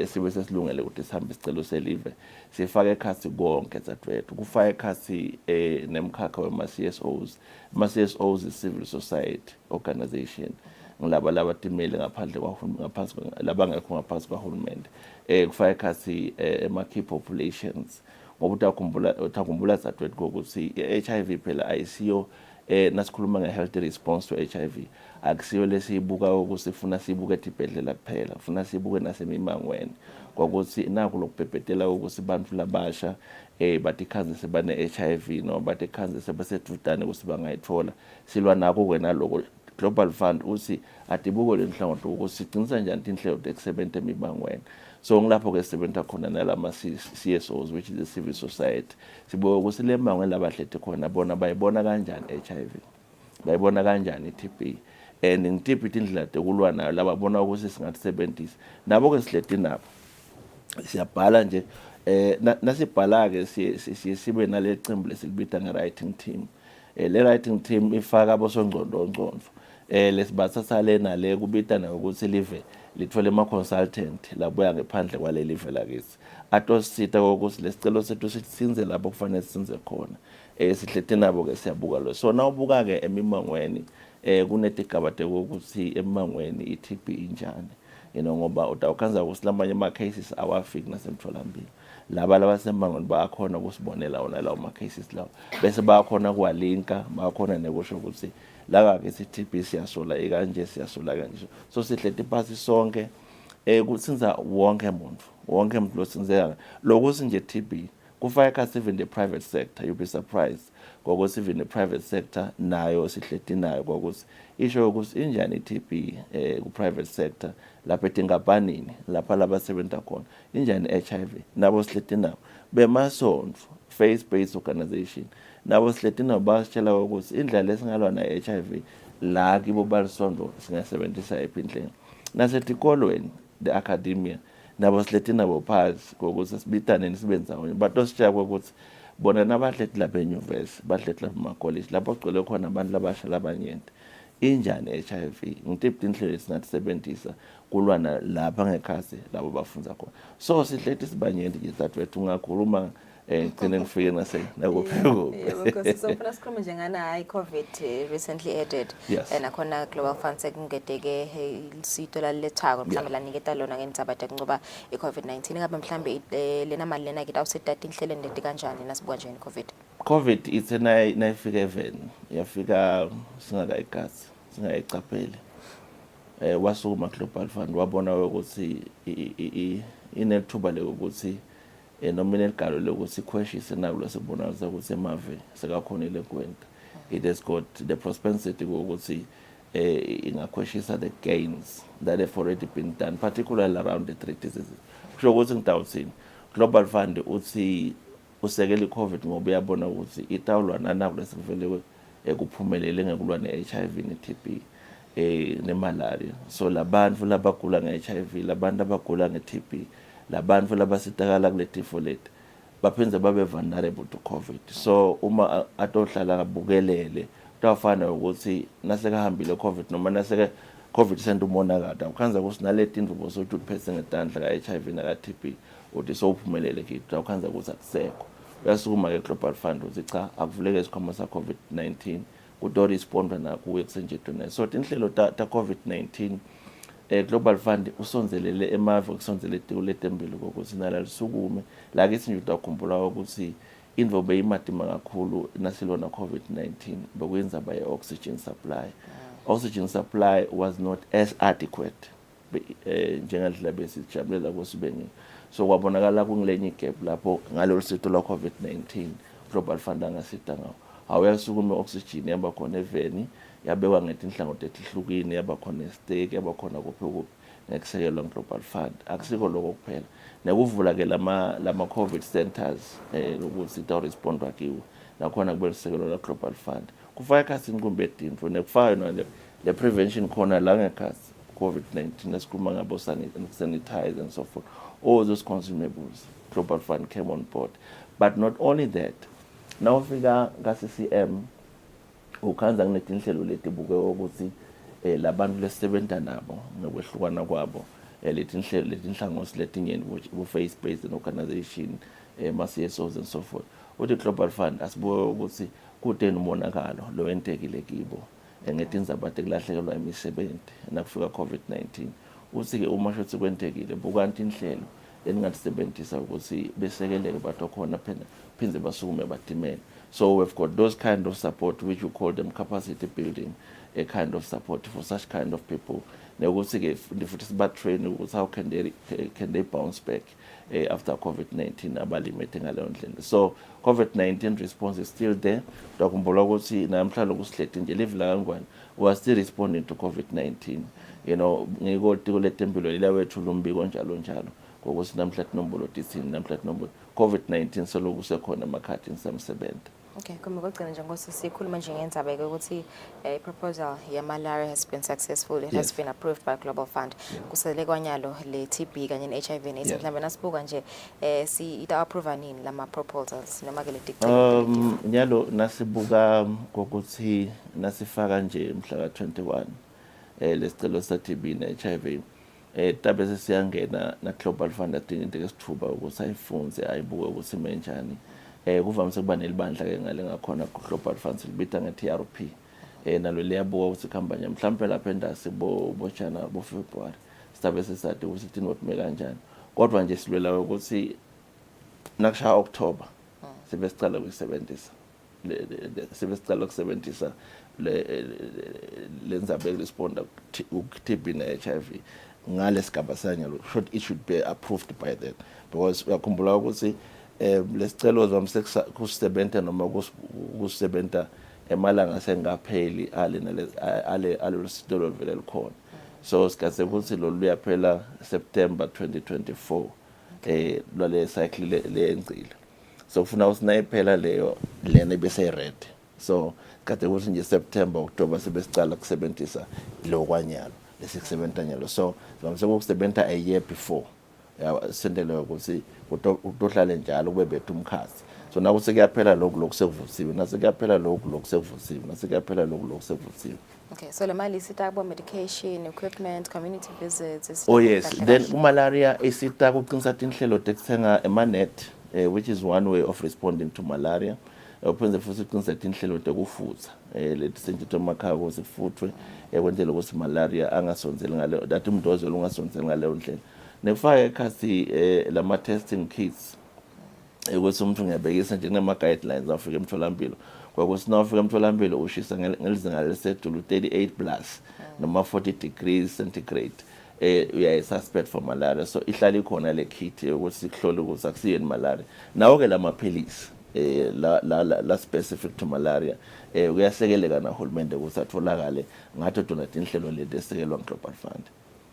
S3: sibe sesilungele ukuthi sihambe isicelo selive sifake ekhasi konke zatwethu kufaka ekhasi nemkhakha wema-CSOs ama-CSOs is civil society organization ngilaba timele ngaphandle ngaphansi labangekho ngaphansi kwahulumende kufaka ekhasi ema-key populations ngoba utakhumbula zatwethu ukuthi i-HIV phela ayisiyo nasikhuluma nge-healthy response to HIV akusiyo lesiyibuka ukuthi sifuna siyibuke etibhedlela kuphela ufuna siyibuke nasemimangweni ngokuthi naku lokubhebhetela ukuthi abantu labasha batikhanze sebane-HIV noma batikhanze sebasedudane ukuthi bangayithola silwa nako kwena lokho Global Fund uthi atibuko lenhlangothi ukuthi siqinisa njani inhlelo zokusebenza emibangweni so ngilapho ke sisebenza khona nalama CSOs which is the civil society sibuka ukuthi le mangweni labahlete khona bona bayibona kanjani HIV bayibona kanjani TB and ngitiphi indlela yokulwa nayo lababona ukuthi singasebenzisa nabo ke sihleti nabo siyabhala nje nasibhala ke sibe nale cembu lesilibita nge-writing team le writing team ifaka abosongcondo lesibathatha lena le kubitana ukuthi live lithole ama-consultant labuya ngephandle kwale live lakithi atosita ukuthi lesicelo sethu sisinze lapho kufanele sisinze khona sihlete nabo ke siyabuka lo so nawubuka ke emimangweni kunetigaba ukuthi emimangweni i-TB injani ngoba utawukhanza ukuthi lamanye ama-cases awafiki nasemtholampilo laba labasemangweni bayakhona ukusibonela wona lawo ma-cases lawo bese bayakhona kuwalinka bayakhona nekusho ukuthi la-ke i-TB siyasola ikanje siyasola kanje so sihleti phasi sonke kusinza wonke muntu losinzeka lokuthi nje TB kufaka ekhasi even the private sector you'll be surprised ngokuthi even the private sector nayo sihleti nayo ngokuthi isho ukuthi injani i-TB ku-private sector lapha etinkampanini lapha labasebenza khona injani HIV nabo sihleti nabo bemasonto faith-based organization nabo sihleti nabo basitshela ukuthi indlela esingalwa na-HIV la kibo balisondo singasebenzisa ephi nasetikolweni the academia nabo sihleti nabo phasi ngokuthi sibitane nisebenza konye but ositshala ukuthi bona nabahleti lapha enyuvesi bahleti lapha ema-college lapho kugcwele khona abantu labasha labanyenti injani HIV ngitiphi indlela esingasebenzisa kulwa lapha ngekhasi labo bafunda khona so sihleti sibanyenti nje zatwethu ungakhuluma ngigcine ngifike nakupheko
S1: because sofuna sikhuluma nje ngana hayi COVID recently added nakhona Global Fund sekungedeke isito lalethako mhlambe laniketa lona ngentsabade ngoba i-COVID-19 ngabe mhlambe lena mali lena kita usetata inhlelo ndede kanjani nasibuka nje COVID
S3: ithe nayifika even yafika singakayigasi singayicapheli wasukuma Global Fund wabona ukuthi inethuba lokuthi nominal galo lokuthi ikhweshise nalo lasebonakala ukuthi emave sekakhonile kwenta it has got the propensity ukuthi ingakhweshisa the gains that have already been done particularly around the three diseases kusho ukuthi ngidawuthini Global Fund uthi usekela i-COVID ngoba uyabona ukuthi itawulwa nanako lesivele ekuphumelele ngekulwa ne-HIV ne-TB nemalaria so labantu labagula nge-HIV labantu abagula nge-TB labantu labasitakala kule tifo leti baphindze babe vulnerable to COVID. So uma atohlala kabukelele utawufana ukuthi nasekahambile COVID noma naseke COVID senda umonakala ukhanza ukuthi naleti ndvu bosothi uphetse ngetandla ka-HIV naka-TB uthi sowuphumelele kithi ukhanza ukuthi akusekho uyasukuma ke Global Fund uthi cha akuvuleke isikhwama sa-COVID-19 kutorespondwa nakuye kusenjetweni so inhlelo ta COVID-19 Global Fund usonzelele emave kusonzele letembili kokuthi nala lisukume la ke sinje utakhumbula ukuthi indvo beyimadima kakhulu nasilona COVID-19 bekwenza by oxygen supply. Oxygen supply was not as adequate njengendlela besijabulela kusibeni so kwabonakala kungilenye gap lapho ngalolu sitho la COVID-19 Global Fund angasita ngawo awuyasukuma oxygen yaba khona eveni yabekwa ngetinhlangothi ezihlukile yaba khona stake yaba khona kuphi ngekusekelwa Global Fund akusiko lokho kuphela nekuvula ke lama COVID centers ukuthi ita respondwa kiwo nakhona kubelisekelwa la Global Fund kufaka kasi inkumbe etinto nekufaka no le prevention khona la ngekhasi COVID-19 esikhuluma ngabo sanitize and so forth all those consumables Global Fund came on board but not only that now ufika ka-CCM ukhanza kunetinhlelo letibuke ukuthi labantu lesebenza nabo ngokwehlukana kwabo letinhlelo letinhlangothi letinyeni bu-face based organization ma-CSOs and so forth uthi Global Fund asibuke ukuthi kudeni umonakalo lo wentekile kibo ngetindzaba tekulahlekelwa imisebenzi nakufika COVID-19 uthi ke uma shothi kwentekile bukanti inhlelo eningasebenzisa ukuthi besekeleke batho khona phindze basukume batimele so we've got those kind of support which we call them capacity building a kind of support for such kind of people nekuthi ke futhi sibatrain ukuthi how can they bounce back after COVID-19 abalimete ngaleyo ndlela so COVID-19 response is still there dokhumbula ukuthi namhlanje kusihlete nje live la kangwane we are still responding to COVID-19 you know ngikho letempilo lelawethu lumbiko njalo ngokuthi namhlanje nombolo tithini namhlanje nombolo COVID-19 soloku sekhona emakhathini samsebenza.
S1: Okay, kumukugcina nje ngosikhuluma nje ngendzaba ukuthi proposal ye malaria has been successful. It has been approved by Global Fund. Kusele kwanyalo le TB kanye ne HIV and AIDS mhlambe nasibuka nje si ita approve nini lama proposals noma ke le dictate.
S3: Nyalo nasibuka ngokuthi nasifaka nje mhla ka-21 lesicelo sa TB ne HIV tabe sesiyangena na Global Fund adinga into esithuba ukuthi ayifunze ayibuke ukuthi menjani kuvamise kuba nelibandla ke ngale ngakhona ku Global Fund libita nge-TRP nalo liyabuka ukuthi kampanya mhlawumbe lapha endasi bo January bo February sitabe sesathi ukuthi thina othime kanjani kodwa nje silwela ukuthi nakusha October sebesicala ukusebenzisa sebesicala ukusebenzisa lenzabe responda ku-TB ne-HIV ngale sigaba sanyalo it should be approved by then because uyakhumbula ukuthi lesicelo zamise kusebenza noma kusebenza emalanga sengapheli ale lesitolo vele likhona so sikase ukuthi lo luyaphela September 2024 lale cycle leyengcile so kufuna usinayiphela leyo lena bese ready so kade ukuthi nje September October sebesicala kusebenzisa lo kwanyalo lesikusebenta nyalo so zamise ukusebenza a year before sendele ukuthi utohlale njalo kube bethu umkhazi so nakuthi kuyaphela lokhu sekuvusiwe nasekuyaphela lokhu sekuvusiwe nasekuyaphela lokhu sekuvusiwe.
S1: Okay, so le mali isita kubo medication, equipment, community visits.
S3: Oh yes, then malaria isita kuqinisa inhlelo tekuthenga emanet which is one way of responding to malaria. Uphinde futhi uqinisa inhlelo tekufutha lethi senjito emakhaya ukuthi kufuthwe kwenzela ukuthi malaria angasonzeli ngale that umdozelo ungasonzeli ngale ndlela. Nefaka ekhasi lama testing kits ukuthi umuntu ngiyabekisa nje kunama guidelines afika emtholampilo kwakuthi nawufika emtholampilo ushisa ngelizinga lesedulu 38 plus noma 40 degrees centigrade uyayisuspect for malaria so ihlala ikhona le kit ukuthi sihlole ukuthi akusiyeni malaria nawo ke lamaphilisi la specific to malaria uyasekeleka na hulumende ukuthi atholakale ngathi donate inhlelo lezi esekelwa Global Fund.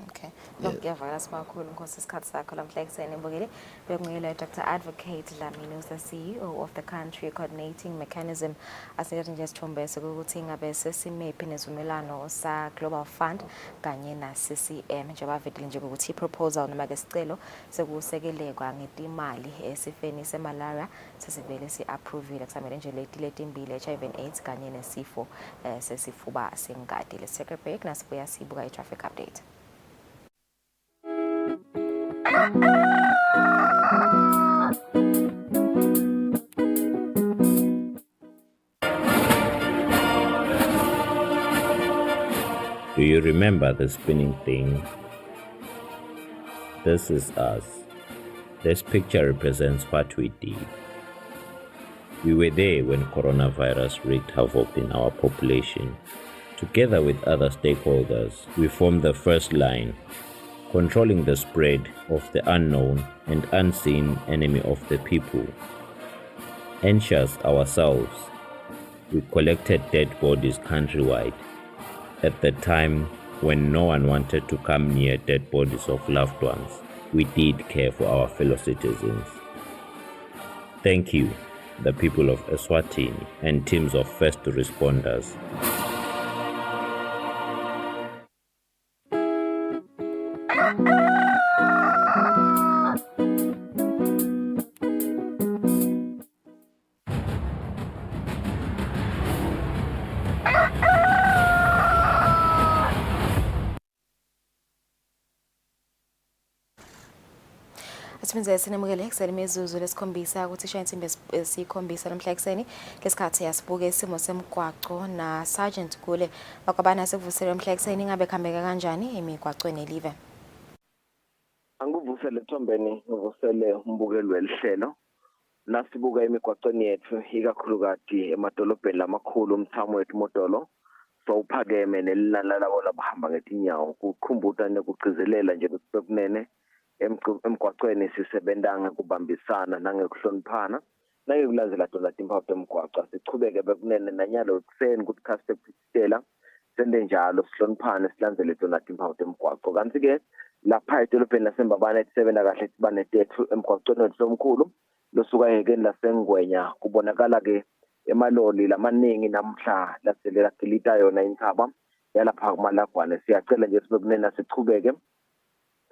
S1: Okay. Ngiyavakala sibakhulu Nkosi isikhathi sakho lamhla ekuseni Mbukile bekunguyile Dr. Advocate Dlamini who's the CEO of the country coordinating mechanism asithi nje sithombese ukuthi ingabe sesimephi nezivumelano sa Global Fund kanye na CCM njengoba vedele nje ukuthi proposal noma ke sicelo sekusekelekwa ngetimali esifeni semalaria sesivele siapprovile kusamele nje leti mbili HIV and AIDS kanye nesifo sesifuba sengadi. Let's take a break nasibuya sibuka i-traffic update.
S5: Do you remember the spinning thing? This is us. This picture represents what we did. We were there when coronavirus wreaked havoc in our population. Together with other stakeholders, we formed the first line, controlling the spread of the unknown and unseen enemy of the people. Anxious ourselves, we collected dead bodies countrywide. At the time when no one wanted to come near dead bodies of loved ones, we did care for our fellow citizens. Thank you, the people of Eswatini and teams of first responders.
S1: Sibenze sinemukele ekuseni imizuzu lesikhombisa ukuthi ishaye insimbi esikhombisa namhla ekuseni lesikhathi yasibuke isimo semgwaqo na Sergeant Kule bakwabana sekuvusele namhla ekuseni ngabe khambeka kanjani emigwaqweni elive.
S12: Anguvusele Thombeni ngivusele umbukelo welihlelo nasibuka emigwaqweni yethu ikakhulukati emadolobheni lamakhulu umthamo wethu modolo sowuphakeme nelilala labo labahamba ngetinyawo kukhumbuta nekugcizelela nje kusekunene emgwaqweni sisebenzanga kubambisana nangekuhloniphana nangekulandzela tona timpawu temgwaqo sichubeke bekunene nanyalo kuseni ukuthi khaste kuphistela sende njalo sihloniphane silandzele tona timpawu temgwaqo kanti ke lapha edolobheni laseMbabane etisebenta kahle sibane tethu emgwaqweni wethu omkhulu losuka ehekeni lasengwenya kubonakala ke emaloli lamaningi namhla laselela kilita yona inthaba yalapha kumalagwane siyacela nje sibekunene sichubeke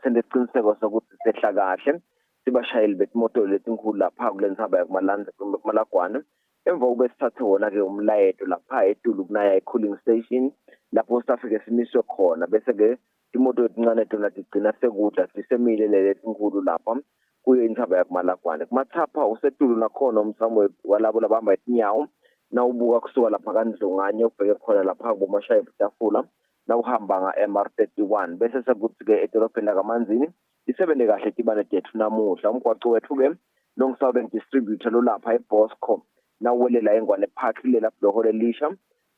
S12: sende isiqiniseko sokuthi sehla kahle sibashayeli betimoto letinkulu lapha kulenthaba yakumalanza kumalagwane emva kube sithathe wona ke umlayeto lapha etulu kunaya i-cooling station lapho safike simiswe khona bese ke imoto ezincane tona tigcina sekudla sisemile letinkulu lapha kuyo inthaba yakumalagwane kumathapha usetulu nakhona umthamo walabo labahamba itinyawo nawubuka kusuka lapha kaNdlunganye ubheke khona lapha kubomashaya betafula nawuhamba nga-MR31 bese sekuthi ke edolobheni lakaManzini isebende kahle tibane tethu namuhla umgwaqo wethu ke Long Southern Distributor lo lapha eBosco nawuwelela engwane park lela block lelisha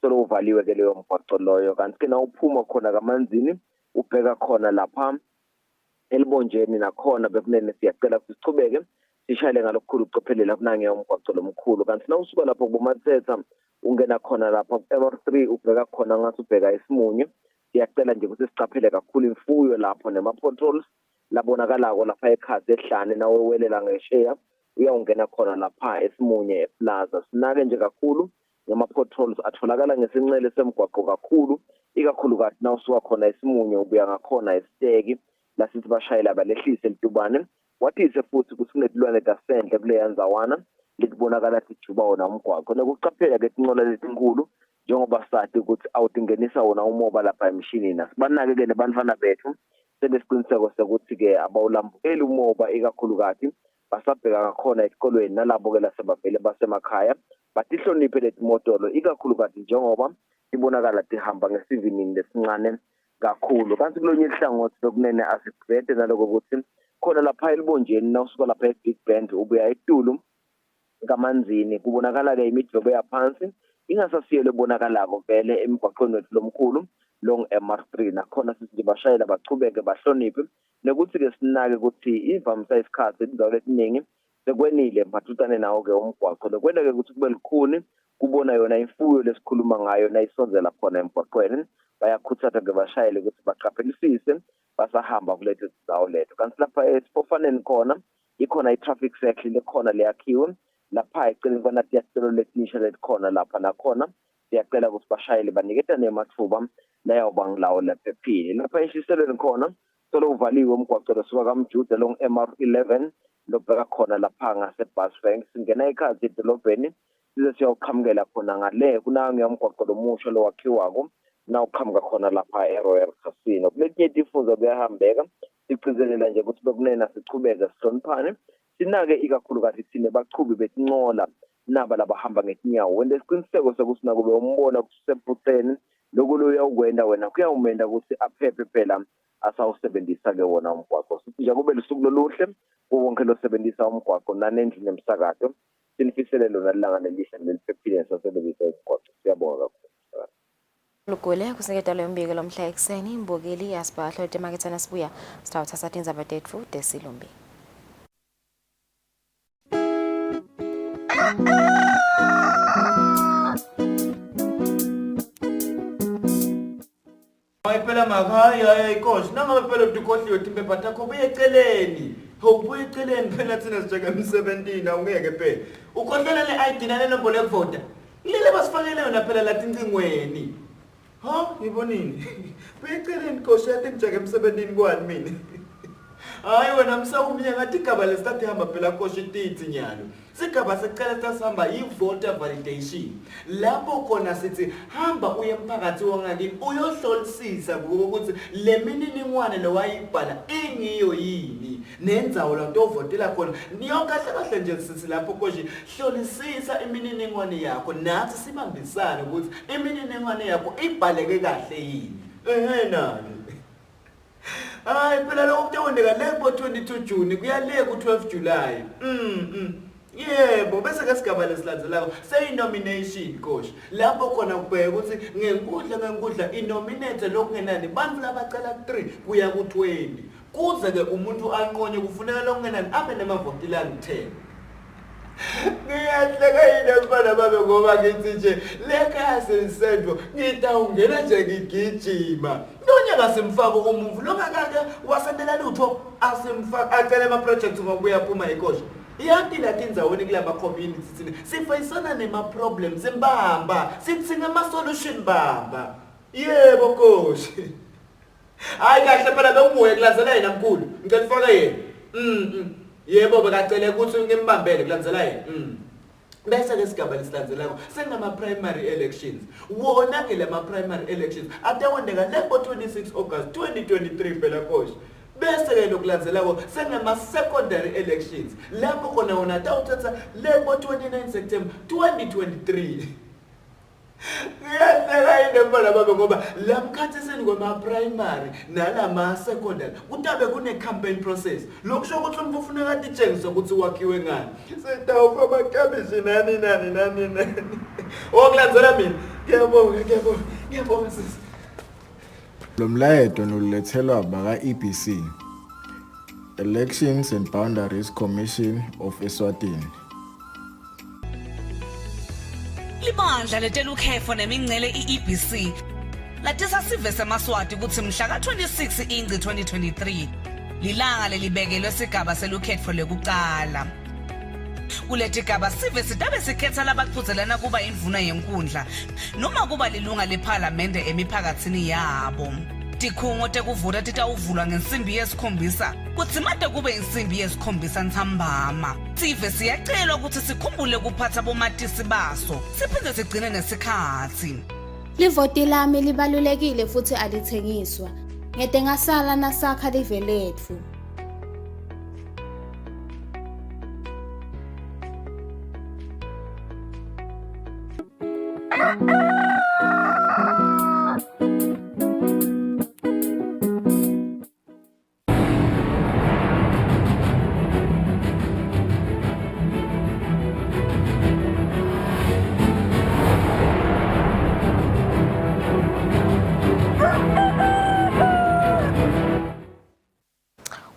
S12: solo uvaliwe ke leyo mgwaqo loyo kanti ke nawuphuma khona kaManzini ubheka khona lapha elibonjeni nakhona bekunene siyacela sichubeke sishayele ngalokukhulu ucophelela kunange umgwaqo lomkhulu kanti nawusuka lapho kubomathetha ungena khona lapha ku-MR3 ubheka khona ngathi ubheka isimunye siyacela nje ukuthi sicaphele kakhulu imfuyo lapho nema-potholes labonakalako lapha ekhasi ehlane nawewelela ngesheya uyawungena khona lapha esimunye eplaza sinake nje kakhulu ngama-potholes atholakala ngesincele semgwaqo kakhulu ikakhulukazi nawusuka khona isimunye ubuya ngakhona esiteki lasithi bashayela balehlise litubane watise futhi ukuthi kunetilwane tasendle kuleya nzawana likubonakala sijuba wona umgwaqo nokucaphela ke tinqola letinkulu njengoba sathi ukuthi awutingenisa wona umoba lapha emshinini asibanake ke nebantwana bethu sebesiqiniseko sokuthi ke abawulambukeli umoba ikakhulukazi basabheka ngakhona esikolweni nalabo ke lasebavele basemakhaya batihloniphe letimotolo ikakhulukazi njengoba ibonakala tihamba ngesivinini lesincane kakhulu kanti kulonye ihlangothi lokunene asibhede naloko ukuthi khona lapha elibonjeni nawusuka lapha eBig Bend ubuya etulu kaManzini kubonakala ke imidlobo yaphansi ingasasiyeleebonakalako vele emgwaqweni wethu lomkhulu long MR3 nakhona sithi bashayela bachubeke bahloniphe nekuthi ke sinake ukuthi ivamsa isikhathi indzawo lesiningi sekwenile mathutane nawo ke umgwaqo lokwenda ke ukuthi kube likhuni kubona yona imfuyo lesikhuluma ngayo nayisonzela khona emgwaqweni bayakhuthaza ke bashayele ukuthi baqaphelisise basahamba kulethu sizawo lethu. Kanti lapha esipofaneni khona ikhona i-traffic circle lekhona leyakhiwe lapha eceleni kwana tiyasitolo letinisha letikhona lapha nakhona siyacela ukuthi bashayeli baniketane amathuba nayo bangilawo lephephile. Lapha eshiselweni khona solo uvaliwe umgwaqo losuka kaMjude long MR11 lobheka khona lapha ngase-bus rank singena ikhathi edolobheni size siyawuqhamukela khona ngale kunayo ngiyamgwaqo lomusha lowakhiwako nawuqhamuka khona lapha e-Royal Casino. Kuletinye tifuzo kuyahambeka sigcizelela nje ukuthi bekunena sichubeze sihloniphane sinake ikakhulukazi thina baqhubi betinqola naba labahamba ngetinyawo wende isiqiniseko sokuthi nakube umbona kusephutheni lokulo uyakwenda wena kuyawumenda ukuthi aphephe phela asawusebenzisa ke wona umgwaqo. Sithi nje kube lusuku loluhle wonke losebenzisa umgwaqo nanendlu nemsakato sinifisele lona lilanga nelihle neliphephile sasebenzisa umgwaqo. Siyabonga kakhulu.
S1: Lugule kuseketalo yombiko lomhla ekseni imbukeli yasibahlo temaketsana sibuya sitawuthatha tindzaba tetfu desilumbi.
S8: Phela makhaya inkosi nangabe phela udukhohliwe timpepa takho buye eceleni. Ubuye eceleni phela thina sijeke emsebentini awungeke phela. Ukhohlela le-ID nenombolo yokuvota. Lile basifakele yona phela la tincingweni. Ha, ngibonini. Buye eceleni inkosi yathi ngijeke emsebentini kwani mina. Hayi wena msawumnye ngathi igaba lesithathu ihamba phela koshi tithi nyalo. Sigaba secala sasihamba i-voter validation. Lapho khona sithi hamba uye emphakathi wangakini uyohlolisisa ukuthi le mininingwane lowayibhala ingiyo yini nendzawo la tovotela khona. Niyokahle kahle nje sithi lapho koshi hlolisisa imininingwane yakho nathi sibambisane ukuthi imininingwane yakho ibhaleke kahle yini. Nani. Hayi phela lokho kutawondeka lebo 22 June kuyale ku 12 July. Yebo bese ke sigaba lesilandzelako say-nomination coach lapho khona kubheka ukuthi ngenkundla inominate lokungenani bantu labacala 3 kuya ku-20 kuze ke umuntu anqonye kufuneka lokungenani abe nemavoti langu-10. Ngiyahleka yini abafana babe ngoba ngithi nje lekhaya selisendvo ngitawungena nje ngigijima nonyaka simfaka umuvu longakake wasendela lutho asimfaka acele ama-projects ngokubuya phuma ikosha. Yanti la tindzaweni kulaba community thina sifayisana nema-problems mbamba sithi ngama-solution bamba. Yebo koshi. Hayi kahle phela benguye kulandzela yena mkhulu ngicela ufake yena. Yebo bekacele ukuthi ngimbambele kulandzela yena. Bese ke sigaba lesilandzelako sengama-primary elections. Wona ke lama-primary elections atawondeka lebo 26 August 2023 phela koshi. Bese ke lokulandzelako sengama-secondary elections lapho khona wona atawuthatha lebo 29 September 2023. Ngiyahleka yini mbala babe ngoba lamkhathiseni kwama-primary nalama-secondary kutabe kune-campaign process. Lokusho ukuthi umuntu ufuneka atitshengise ukuthi wakhiwe ngani. Sitawufa amakabishi nani. Okulandzela mina ngiyabonga sisi.
S9: Lo mlayeto nolethelwa abaka-EBC Elections and Boundaries Commission of Eswatini.
S13: Libandla letela ukhefo nemingcele i-EBC latisa sive semaswati ukuthi mhla ka-26 Ingci 2023 lilanga lelibekelwe sigaba selukhetfo lekucala. Kuleti gaba sive sitabe sikhetha labaqhudelana kuba indvuna yenkundla noma kuba lilunga lephalamende emiphakathini yabo. Tikhungo tekuvota titawuvulwa ngensimbi yesikhombisa kuthi made kube insimbi yesikhombisa nthambama. Sive siyacelwa ukuthi sikhumbule kuphatha bomatisi baso siphinde sigcine nesikhathi.
S24: Livoti lami libalulekile futhi alithengiswa. Ngede ngasala nasakha live letfu.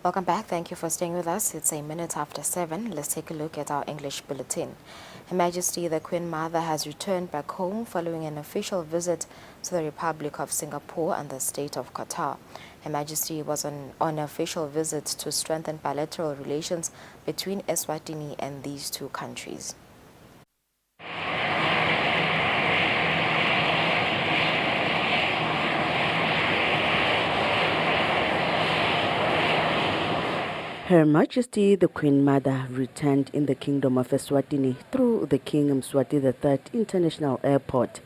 S1: Welcome back. Thank you for staying with us. It's 7:08. Let's take a look at our English bulletin. Her Majesty the Queen Mother has returned back home following an official visit to the Republic of Singapore and the State of Qatar. Her Majesty was on an official visit to strengthen bilateral relations between Eswatini and these two countries.
S10: Her Majesty the Queen Mother returned in the Kingdom of Eswatini through the King Mswati III International Airport.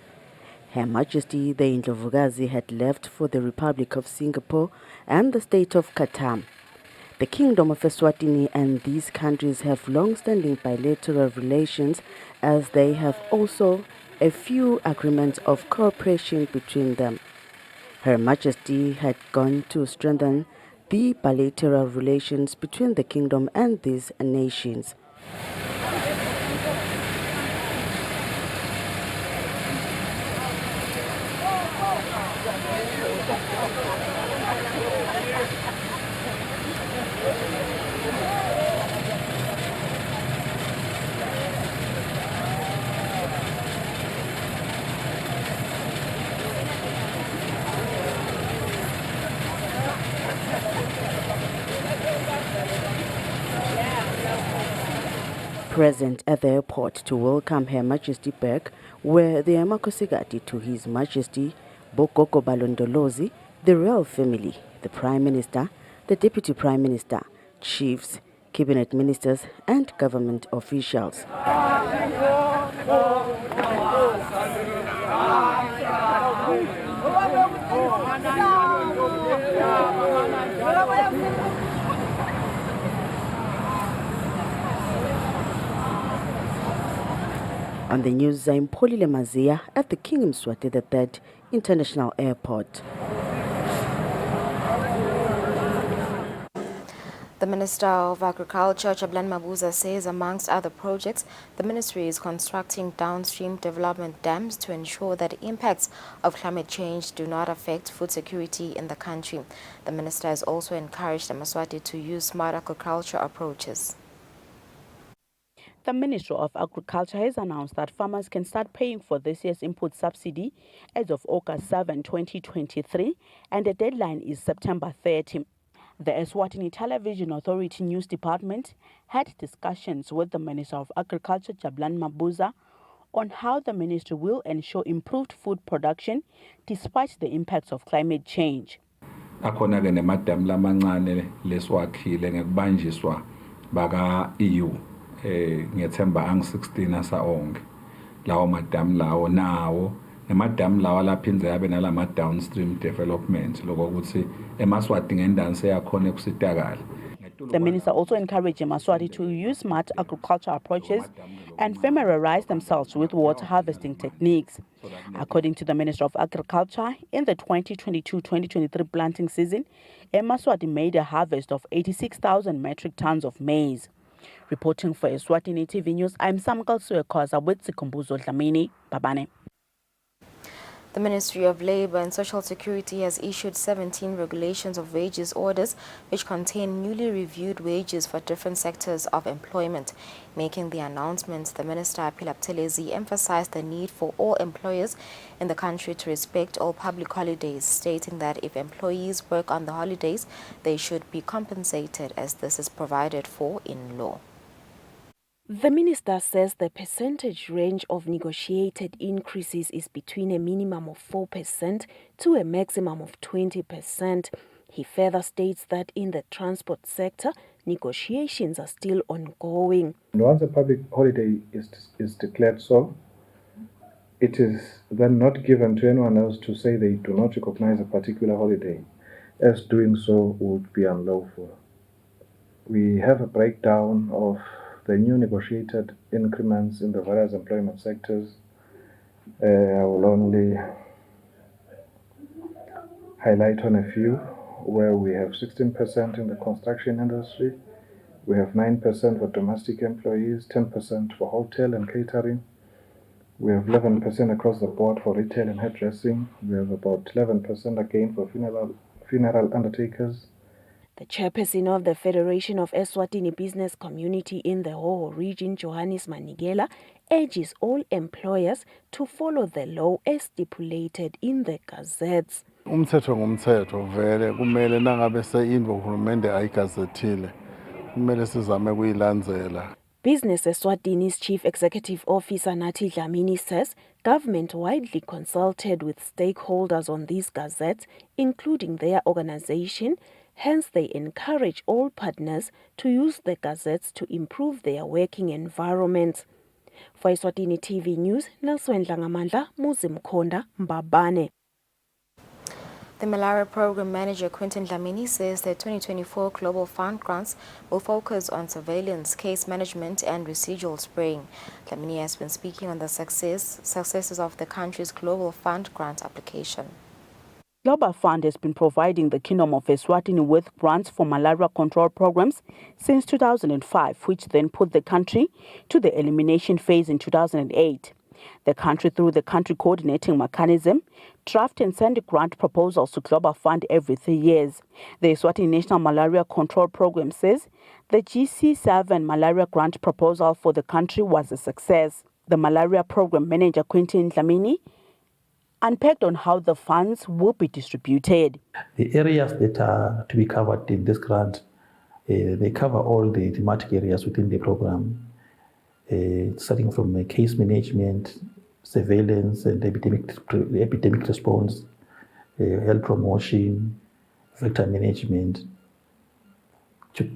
S10: Her Majesty the Indlovukazi had left for the Republic of Singapore and the State of Qatar. The Kingdom of Eswatini and these countries have long-standing bilateral relations, as they have also a few agreements of cooperation between them. Her Majesty had gone to strengthen the bilateral relations between the kingdom and these nations. Present at the airport to welcome Her Majesty back were the Amakosigati to His Majesty Bokoko Balondolozi, the royal family, the Prime Minister, the Deputy Prime Minister, chiefs, cabinet ministers and government officials. On the news, I'm Polile Mazia at the King Mswati III International Airport.
S1: The Minister of Agriculture, Jabulani Mabuza, says amongst other projects, the ministry is constructing downstream development dams to ensure that the impacts of climate change do not affect food security in the country. The minister has also encouraged the Maswati to use smart agriculture approaches.
S11: The Ministry of Agriculture has announced that farmers can start paying for this year's input subsidy as of August 7, 2023, and the deadline is September 30. The Eswatini Television Authority News Department had discussions with the Minister of Agriculture, Jabulani Mabuza, on how the ministry will ensure improved food production despite the impacts of climate change.
S14: Akhona-ke nemadamu lamancane leswakhile ngekubanjiswa baka EU ngethemba angi-16 asaonke lawo madamu lawo nawo nemadamu lawo alaphindze yabe nalama downstream development lokuthi eMaswati ngendani seyakhona ekusitakala.
S11: The minister also encouraged Maswati to use smart agriculture approaches and familiarize themselves with water harvesting techniques. According to the Minister of Agriculture, in the 2022-2023 planting season, Maswati made a harvest of 86,000 metric tons of maize. Reporting for Eswatini TV News, I'm Samkal Suekoza with Sikumbuzo Dlamini. Babane.
S1: The Ministry of Labour and Social Security has issued 17 regulations of wages orders which contain newly reviewed wages for different sectors of employment. Making the announcements, the Minister Pilaptelezi emphasized the need for all employers in the country to respect all public holidays, stating that if employees work on the holidays, they should be compensated as this is provided for in law.
S15: The minister says the percentage range of negotiated increases is between a minimum of 4% to a maximum of 20%. He further states that in the transport sector, negotiations are still ongoing.
S25: Once a public holiday is declared so, it is then not given to anyone else to say they do not recognize a particular holiday, as doing so would be unlawful. We have a breakdown of the new negotiated increments in the various employment sectors. I will only highlight on a few, where we have 16% in the construction industry, we have 9% for domestic employees, 10% for hotel and catering, we have 11% across the board for retail and hairdressing, we have about 11% again for funeral undertakers.
S15: The chairperson of the Federation of Eswatini Business Community in the Hoho region, Johannes Manigela, urges all employers to follow the law as stipulated in the gazettes.
S4: Umthetho ngumthetho vele kumele nangabe into uhulumende ayigazethile kumele sizame kuyilandzela.
S15: Business Eswatini's Chief Executive Officer Nathi Dlamini says government widely consulted with stakeholders on these gazettes, including their organization. Hence, they encourage all partners to use the gazettes to improve their working environment. For Eswatini TV News, Nelson Dlangamandla, Muzimkhonda, Mbabane.
S1: The Malaria Program Manager Quinton Dlamini says the 2024 Global Fund grants will focus on surveillance, case management and residual spraying. Dlamini has been speaking on the successes of the country's Global Fund grant application.
S11: Global Fund has been providing the Kingdom of Eswatini with grants for malaria control programs since 2005, which then put the country to the elimination phase in 2008. The country, through the country coordinating mechanism, draft and send grant proposals to Global Fund every 3 years. The Eswatini National Malaria Control Program says the GC7 malaria grant proposal for the country was a success. The Malaria Program Manager Quinton Dlamini unpacked on how the funds will be distributed.
S16: The areas that are to be covered in this grant, they cover all the thematic areas within the program. Starting from case management, surveillance and epidemic response, health promotion, vector management,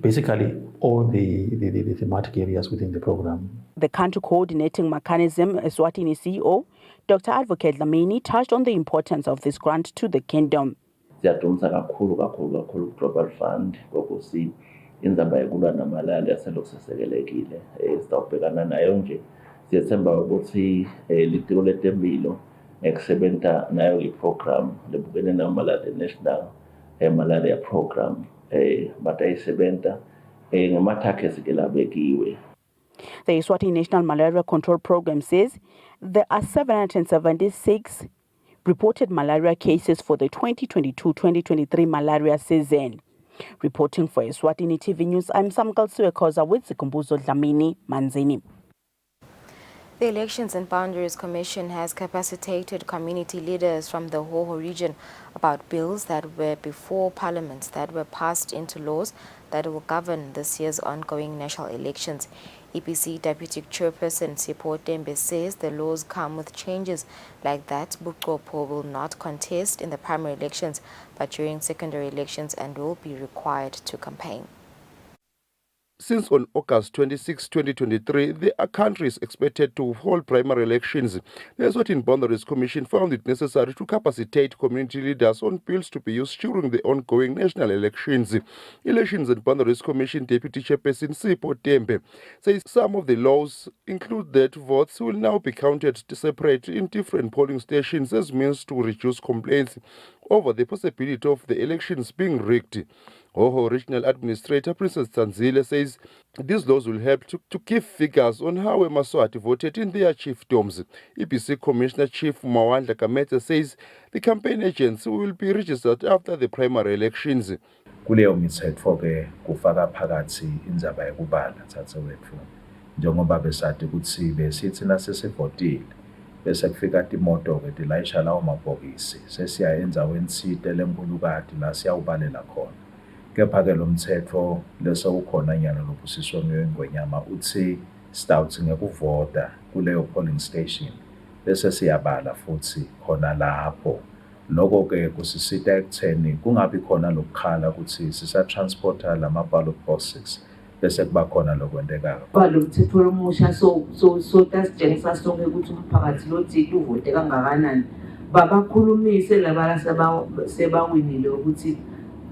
S16: basically all the thematic areas within the program.
S11: The country coordinating mechanism, Eswatini CEO, Dr. Advocate Dlamini, touched on the importance of this grant to the kingdom.
S3: Global Fund ngokusi inzaba yokulwa namalaria selokhu sisekelekile sitawubhekana nayo nje siyethemba ukuthi litiko letempilo ekusebenza nayo iprogram lebukene namalaria national malaria program batayisebenta ngamatargets elabekiwe.
S11: The Eswatini National Malaria Control Program says there are 776 reported malaria cases for the 2022-2023 malaria season. Reporting for Eswatini TV News, I'm Samkal Suekoza with Zikumbuzo Dlamini Manzini.
S1: The Elections and Boundaries Commission has capacitated community leaders from the Hoho region about bills that were before Parliament that were passed into laws that will govern this year's ongoing national elections. EPC Deputy Chairperson Sipho Tembe says the laws come with changes like that Bukopo will not contest in the primary elections but during secondary elections and will be required to campaign.
S17: Since on August 26, 2023, the country is expected to hold primary elections. The Eswatini Boundaries Commission found it necessary to capacitate community leaders on bills to be used during the ongoing national elections. Elections and Boundaries Commission Deputy Chairperson Sipho Tembe says some of the laws include that votes will now be counted separate in different polling stations as means to reduce complaints over the possibility of the elections being rigged. Hoho Regional Administrator Princess Tanzile says these laws will help to give figures on how Maswati voted in their chiefdoms. EPC Commissioner Chief Mawandla Kamete says the campaign agents will be registered after the primary elections.
S18: Kuleyo mithetho ke kufaka phakathi indzaba yokubala tsatewethu njengoba besathi ukuthi besithi nasesivotile bese kufika imoto ke tilayisha lawo mabhokisi sesiya endzaweni site lenkulukati la siyawubalela khona. Kepha-ke lo mthetho leso ukhona nyana lobusiswa ngwenyama uthi sitawuthi ngekuvota kuleyo polling station bese siyabala futhi khona lapho. Lokho-ke kusisita ekutheni kungabi khona lokukhala ukuthi sisatransporta lama-ballot boxes bese kuba khona lokwentekayo.
S20: Lo mthetho omusha so tasitshengisa sonke ukuthi umphakathi lothi uvote kangakanani. Babakhulumise labala sebawinile ukuthi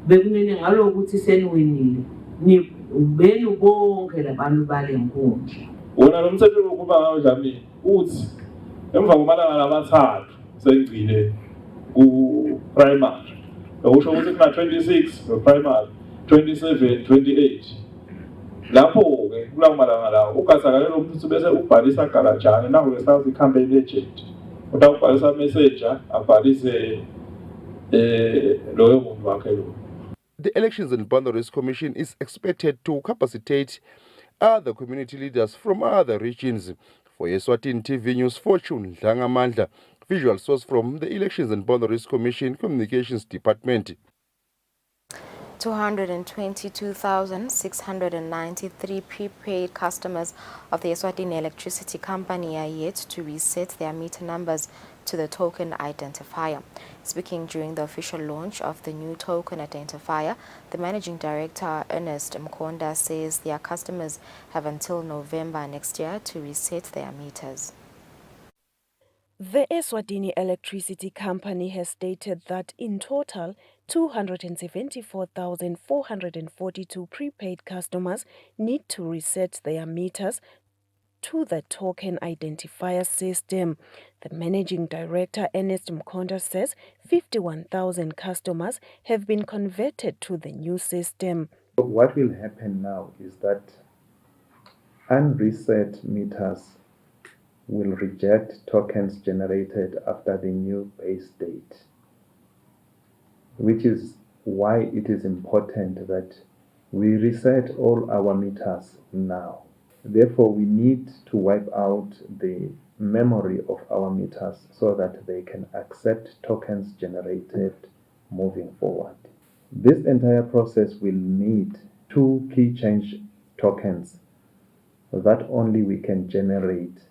S20: bekunene ngalo ukuthi seniwinile ni ubeni bonke labantu bale nkundla.
S26: Wona lo mthetho wokuba ngawo Dlamini uthi emva komalanga lamathathu sengcile ku primary okusho ukuthi kuna 26 no primary 27 28 lapho ke kulawo malanga lawo ugasakale lo muntu bese ubhalisa garajana nango lesazi campaign agent utawubhalisa messenger abhalise loyo muntu wakhe lo.
S17: The Elections and Boundaries Commission is expected to capacitate other community leaders from other regions. For Eswatini TV News, Fortune Dlangamandla Visual source from the Elections and Boundaries Commission Communications Department.
S1: 222,693 prepaid customers of the Eswatini Electricity Company are yet to reset their meter numbers to the token identifier. Speaking during the official launch of the new token identifier, the Managing Director, Ernest Mkonda, says their customers have until November next year to reset their meters.
S15: The Eswatini Electricity Company has stated that in total, 274,442 prepaid customers need to reset their meters to the token identifier system. The Managing Director, Ernest Mkonda, says 51,000 customers have been converted to the new system.
S25: What will happen now is that unreset meters will reject tokens generated after the new base date, which is why it is important that we reset all our meters now. Therefore, we need to wipe out the memory of our meters so that they can accept tokens generated moving forward. This entire process will need 2 key change tokens that only we can generate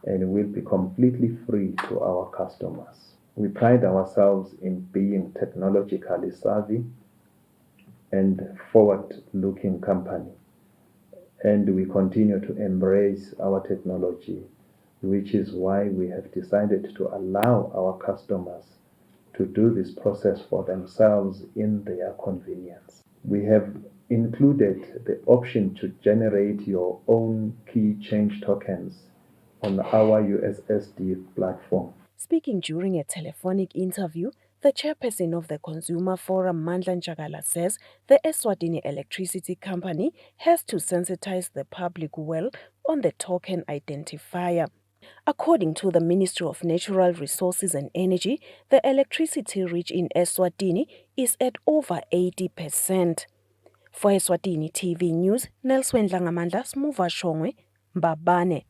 S25: and will be completely free to our customers. We pride ourselves in being technologically savvy and forward-looking company, and we continue to embrace our technology, which is why we have decided to allow our customers to do this process for themselves in their convenience. We have included the option to generate your own key change tokens on our USSD platform.
S15: Speaking during a telephonic interview, the chairperson of the Consumer Forum, Mandla Njagala, says the Eswatini Electricity Company has to sensitize the public well on the token identifier. According to the Ministry of Natural Resources and Energy, the electricity reach in Eswatini is at over 80%. For Eswatini TV News, Nelson Dlangamandla, Smuva Shongwe, Mbabane.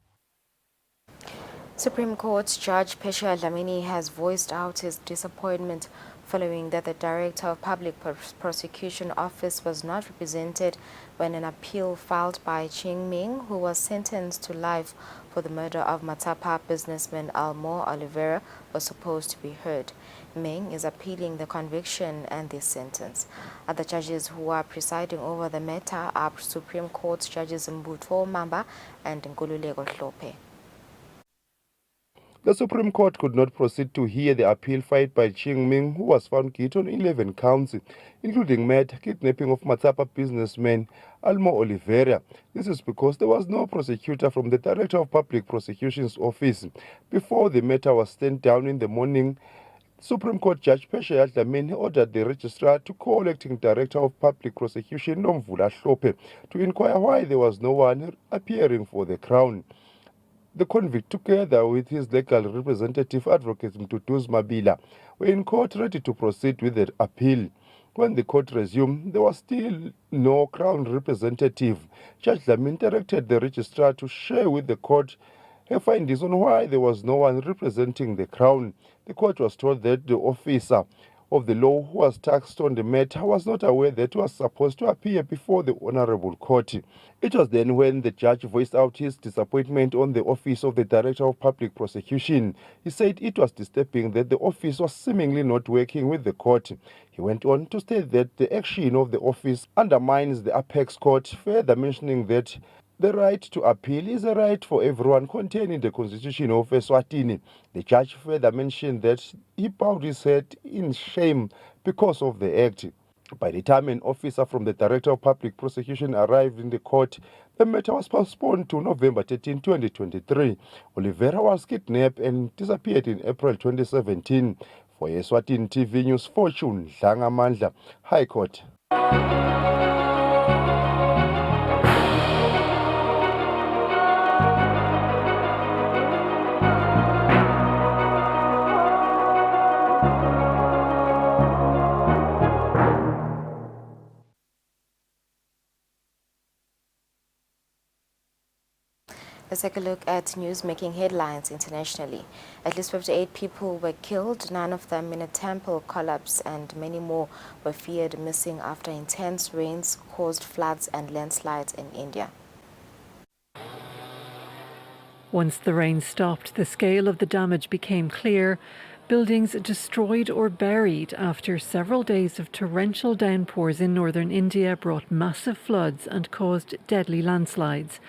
S1: Supreme Court Judge Pesha Dlamini has voiced out his disappointment following that the Director of Public Prosecution Office was not represented when an appeal filed by Ching Ming, who was sentenced to life for the murder of Matapa businessman Almo Oliveira, was supposed to be heard. Ming is appealing the conviction and the sentence. Other judges who are presiding over the matter are Supreme Court Judges Mbutho Mamba and Nkululeko Hlope.
S17: The Supreme Court could not proceed to hear the appeal filed by Ching Ming, who was found guilty on 11 counts, including murder, kidnapping of Matapa businessman Almo Oliveira. This is because there was no prosecutor from the Director of Public Prosecution's office. Before the matter was sent down in the morning, Supreme Court Judge Pesha Dlamini ordered the registrar to call acting Director of Public Prosecution Nomvula Hlope to inquire why there was no one appearing for the Crown. The convict, together with his legal representative, Advocate Mtutuz Mabila, were in court ready to proceed with the appeal. When the court resumed, there was still no Crown representative. Judge Dlamini directed the registrar to share with the court her findings on why there was no one representing the Crown. The court was told that the officer of the law who was taxed on the matter was not aware that he was supposed to appear before the Honorable Court. It was then when the judge voiced out his disappointment on the office of the Director of Public Prosecution. He said it was disturbing that the office was seemingly not working with the court. He went on to state that the action of the office undermines the apex court, further mentioning that the right to appeal is a right for everyone contained in the Constitution of Eswatini. The judge further mentioned that he bowed his head in shame because of the act. By the time an officer from the Director of Public Prosecution arrived in the court, the matter was postponed to November 13, 2023. Oliveira was kidnapped and disappeared in April 2017. For Eswatini TV News, Fortune Dlangamandla, High Court.
S1: The Let's take a look at news making headlines internationally. At least 58 people were killed, 9 of them in a temple collapse, and many more were feared missing after intense rains caused floods and landslides in India.
S6: Once the rain stopped, the scale of the damage became clear. Buildings destroyed or buried after several days of torrential downpours in northern India brought massive floods and caused deadly landslides.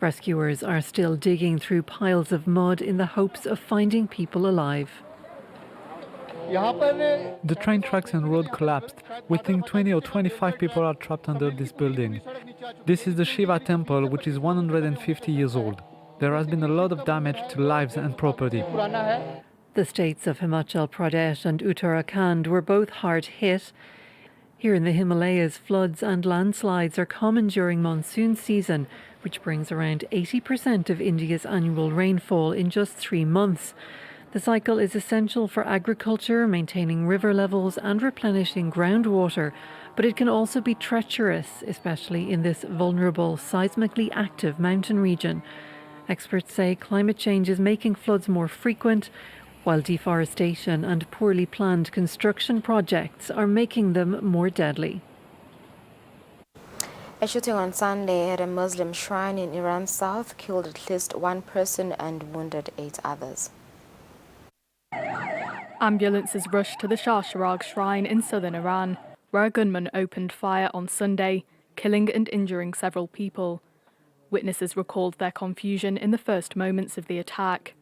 S6: Rescuers are still digging through piles of mud in the hopes of finding people alive.
S7: The train tracks and road collapsed. We think 20 or 25 people are trapped under this building. This is the Shiva temple, which is 150 years old. There has been a lot of damage to lives and property.
S6: The states of Himachal Pradesh and Uttarakhand were both hard hit. Here in the Himalayas, floods and landslides are common during monsoon season, which brings around 80% of India's annual rainfall in just 3 months. The cycle is essential for agriculture, maintaining river levels and replenishing groundwater, but it can also be treacherous, especially in this vulnerable, seismically active mountain region. Experts say climate change is making floods more frequent, while deforestation and poorly planned construction projects are making them more deadly.
S1: A shooting on Sunday at a Muslim shrine in Iran's south killed at least 1 person and wounded 8 others.
S19: Ambulances rushed to the Shah Cheragh shrine in southern Iran, where a gunman opened fire on Sunday, killing and injuring several people. Witnesses recalled their confusion in the first moments of the attack.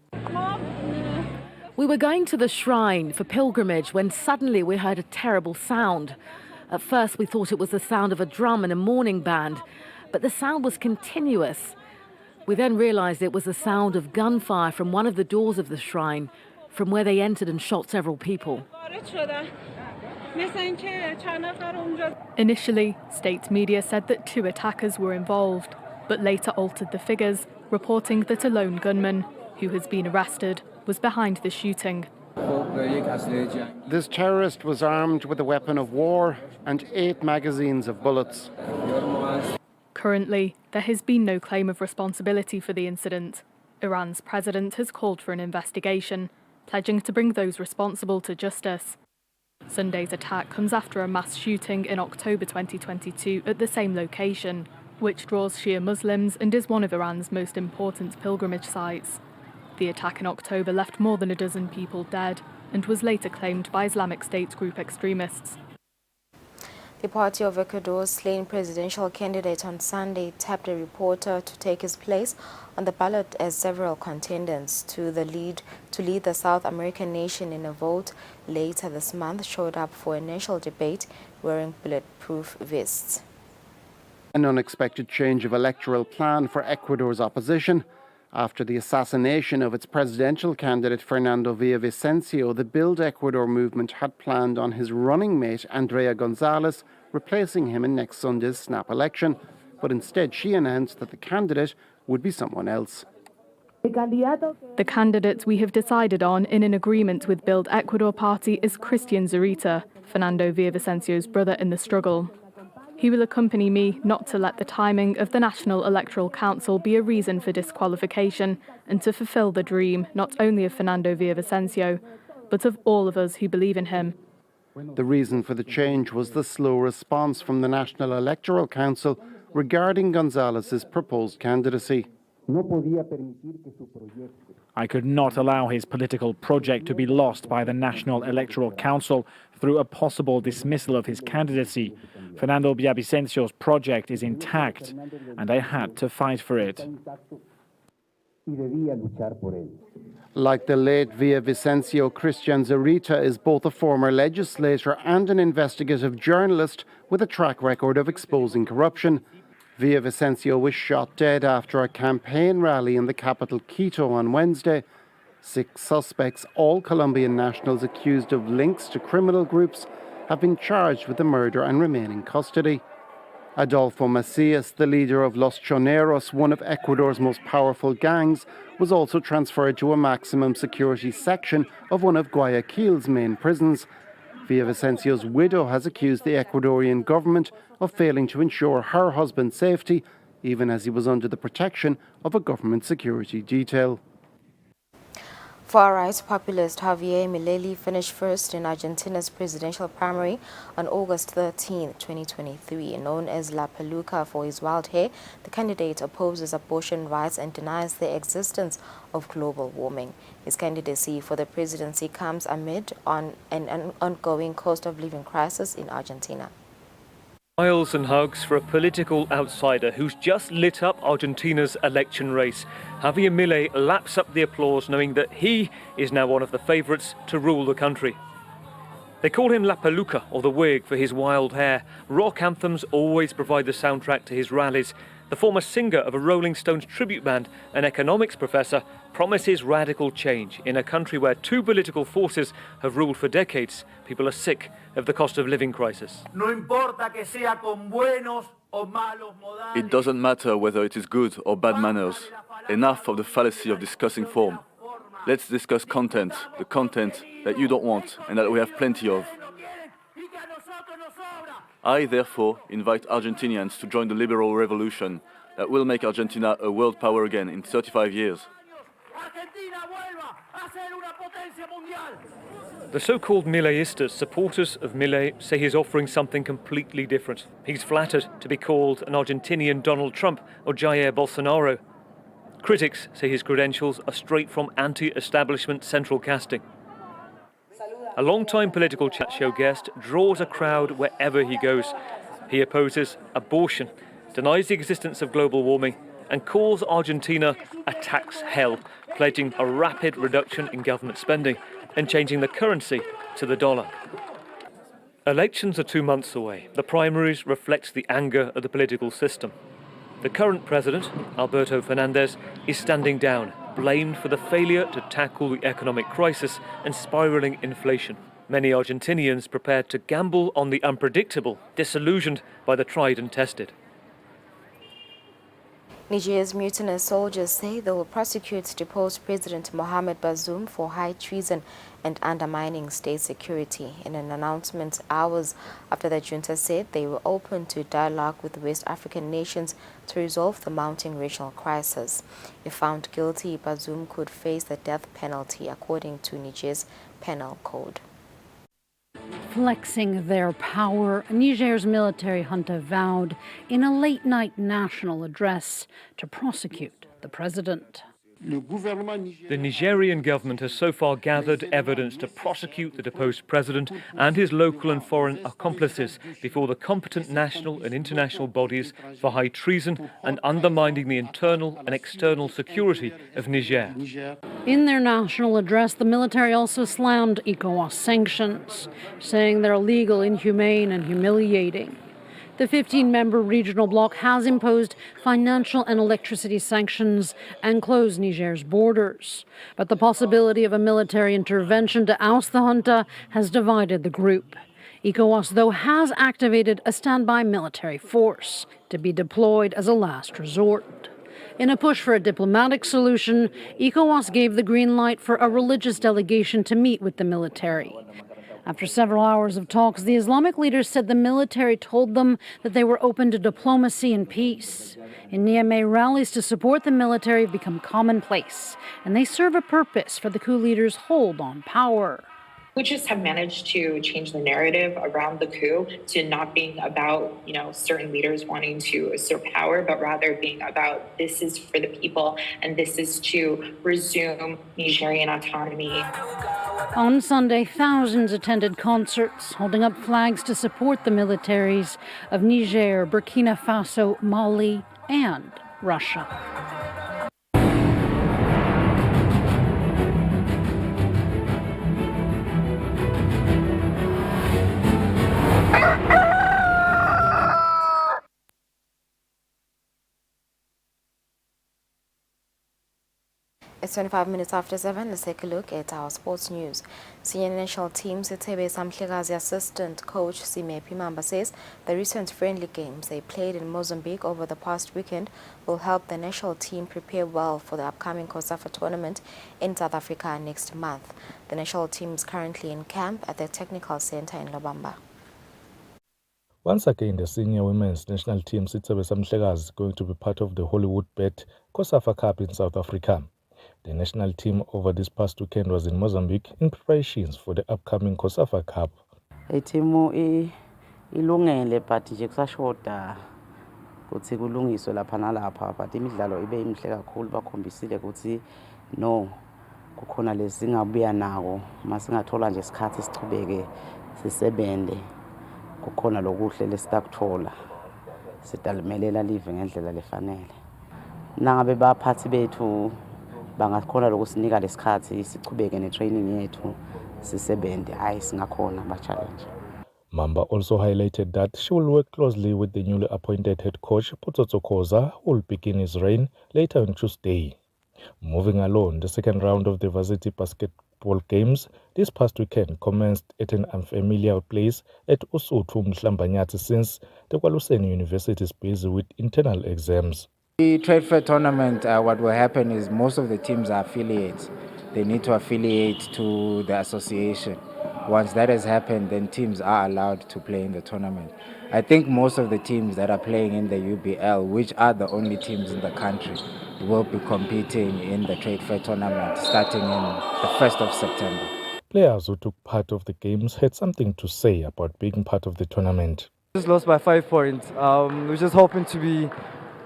S21: We were going to the shrine for pilgrimage when suddenly we heard a terrible sound. At first we thought it was the sound of a drum and a mourning band, but the sound was continuous. We then realized it was the sound of gunfire from one of the doors of the shrine, from where they entered and shot several people.
S19: Initially, state media said that 2 attackers were involved, but later altered the figures, reporting that a lone gunman, who has been arrested, was behind the shooting.
S22: This terrorist was armed with a weapon of war and 8 magazines of bullets.
S19: Currently, there has been no claim of responsibility for the incident. Iran's president has called for an investigation, pledging to bring those responsible to justice. Sunday's attack comes after a mass shooting in October 2022 at the same location, which draws Shia Muslims and is one of Iran's most important pilgrimage sites. The attack in October left more than a dozen people dead and was later claimed by Islamic State group extremists.
S1: The party of Ecuador's slain presidential candidate on Sunday tapped a reporter to take his place on the ballot as several contenders to lead the South American nation in a vote later this month showed up for a national debate wearing bulletproof vests.
S22: An unexpected change of electoral plan for Ecuador's opposition. After the assassination of its presidential candidate Fernando Villavicencio, the Build Ecuador movement had planned on his running mate Andrea Gonzalez replacing him in next Sunday's snap election. But instead she announced that the candidate would be someone else.
S19: The candidate we have decided on in an agreement with Build Ecuador party is Christian Zurita, Fernando Villavicencio's brother in the struggle. He will accompany me not to let the timing of the National Electoral Council be a reason for disqualification and to fulfill the dream not only of Fernando Villavicencio, but of all of us who believe in him.
S22: The reason for the change was the slow response from the National Electoral Council regarding Gonzalez's proposed candidacy.
S23: I could not allow his political project to be lost by the National Electoral Council through a possible dismissal of his candidacy. Fernando Villavicencio's project is intact, and I had to fight for it.
S22: Like the late Villavicencio, Christian Zurita is both a former legislator and an investigative journalist with a track record of exposing corruption. Villavicencio was shot dead after a campaign rally in the capital Quito on Wednesday. 6 suspects, all Colombian nationals accused of links to criminal groups, have been charged with the murder and remain in custody. Adolfo Macias, the leader of Los Choneros, one of Ecuador's most powerful gangs, was also transferred to a maximum security section of one of Guayaquil's main prisons. Villavicencio's widow has accused the Ecuadorian government of failing to ensure her husband's safety even as he was under the protection of a government security detail.
S1: Far-right populist Javier Milei finished first in Argentina's presidential primary on August 13, 2023. Known as La Peluca for his wild hair, the candidate opposes abortion rights and denies the existence of global warming. His candidacy for the presidency comes amid an ongoing cost of living crisis in Argentina.
S2: Smiles and hugs for a political outsider who's just lit up Argentina's election race. Javier Milei laps up the applause knowing that he is now one of the favourites to rule the country. They call him La Peluca, or the wig, for his wild hair. Rock anthems always provide the soundtrack to his rallies. The former singer of a Rolling Stones tribute band, an economics professor, promises radical change in a country where two political forces have ruled for decades. People are sick of the cost of living crisis.
S5: It doesn't matter whether it is good or bad manners. Enough of the fallacy of discussing form. Let's discuss content, the content that you don't want and that we have plenty of. I, therefore, invite Argentinians to join the liberal revolution that will make Argentina a world power again in 35 years.
S2: The so-called Mileistas, supporters of Milei, say he's offering something completely different. He's flattered to be called an Argentinian Donald Trump or Jair Bolsonaro. Critics say his credentials are straight from anti-establishment central casting. A long-time political chat show guest draws a crowd wherever he goes. He opposes abortion, denies the existence of global warming, and calls Argentina a tax hell, pledging a rapid reduction in government spending and changing the currency to the dollar. Elections are 2 months away. The primaries reflect the anger of the political system. The current president, Alberto Fernandez, is standing down, blamed for the failure to tackle the economic crisis and spiralling inflation. Many Argentinians prepared to gamble on the unpredictable, disillusioned by the tried and tested.
S1: Niger's mutinous soldiers say they will prosecute deposed President Mohamed Bazoum for high treason and undermining state security. In an announcement hours after the junta said they were open to dialogue with West African nations to resolve the mounting racial crisis. If found guilty, Bazoum could face the death penalty according to Niger's penal code.
S8: Flexing their power, Niger's military junta vowed in a late-night national address to prosecute the president.
S2: The Nigerian government has so far gathered evidence to prosecute the deposed president and his local and foreign accomplices before the competent national and international bodies for high treason and undermining the internal and external security of Niger.
S8: In their national address, the military also slammed ECOWAS sanctions, saying they're illegal, inhumane, and humiliating. The 15-member regional bloc has imposed financial and electricity sanctions and closed Niger's borders. But the possibility of a military intervention to oust the junta has divided the group. ECOWAS, though, has activated a standby military force to be deployed as a last resort. In a push for a diplomatic solution, ECOWAS gave the green light for a religious delegation to meet with the military. After several hours of talks, the Islamic leaders said the military told them that they were open to diplomacy and peace. In Niamey, rallies to support the military have become commonplace, and they serve a purpose for the coup leaders' hold on power.
S9: We just have managed to change the narrative around the coup to not being about, certain leaders wanting to usurp power, but rather being about this is for the people and this is to resume Nigerian autonomy.
S8: On Sunday, thousands attended concerts, holding up flags to support the militaries of Niger, Burkina Faso, Mali, and Russia.
S1: It's 25 minutes after 7. Let's take a look at our sports news. Senior national team Sithebe Samhlekazi assistant coach Sime Pimamba says the recent friendly games they played in Mozambique over the past weekend will help the national team prepare well for the upcoming COSAFA tournament in South Africa next month. The national team is currently in camp at the technical center in Lobamba.
S4: Once again, the senior women's national team, Sitsebe Samhlekazi, is going to be part of the Hollywood Bet COSAFA Cup in South Africa. The national team over this past weekend was in Mozambique in preparations for the upcoming COSAFA Cup.
S11: Itimu ilungele but nje kusashoda ukuthi kulungiswe lapha nalapha but imidlalo ibe imihle kakhulu bakhombisile ukuthi no kukhona lesingabuya nako masingathola nje isikhathi sichubeke sisebenze kukhona lokuhle lesakuthola sitalimelela live ngendlela lefanele nangabe baphathi bethu bangakhona lokusinika lesikhathi sichubeke netraining yethu sisebenze hayi singakhona ba challenge.
S4: Mamba also highlighted that she will work closely with the newly appointed head coach Putsotso Khoza, who will begin his reign later on Tuesday. Moving along, the second round of the varsity basketball games this past weekend commenced at an unfamiliar place at Usuthu Mhlambanyati since the Kwaluseni University is busy with internal exams.
S10: The trade fair tournament, what will happen is most of the teams are affiliates. They need to affiliate to the association. Once that has happened, then teams are allowed to play in the tournament. I think most of the teams that are playing in the UBL, which are the only teams in the country, will be competing in the trade fair tournament starting in the 1st of September.
S4: Players who took part of the games had something to say about being part of the tournament.
S12: We just lost by 5 points. We're just hoping to be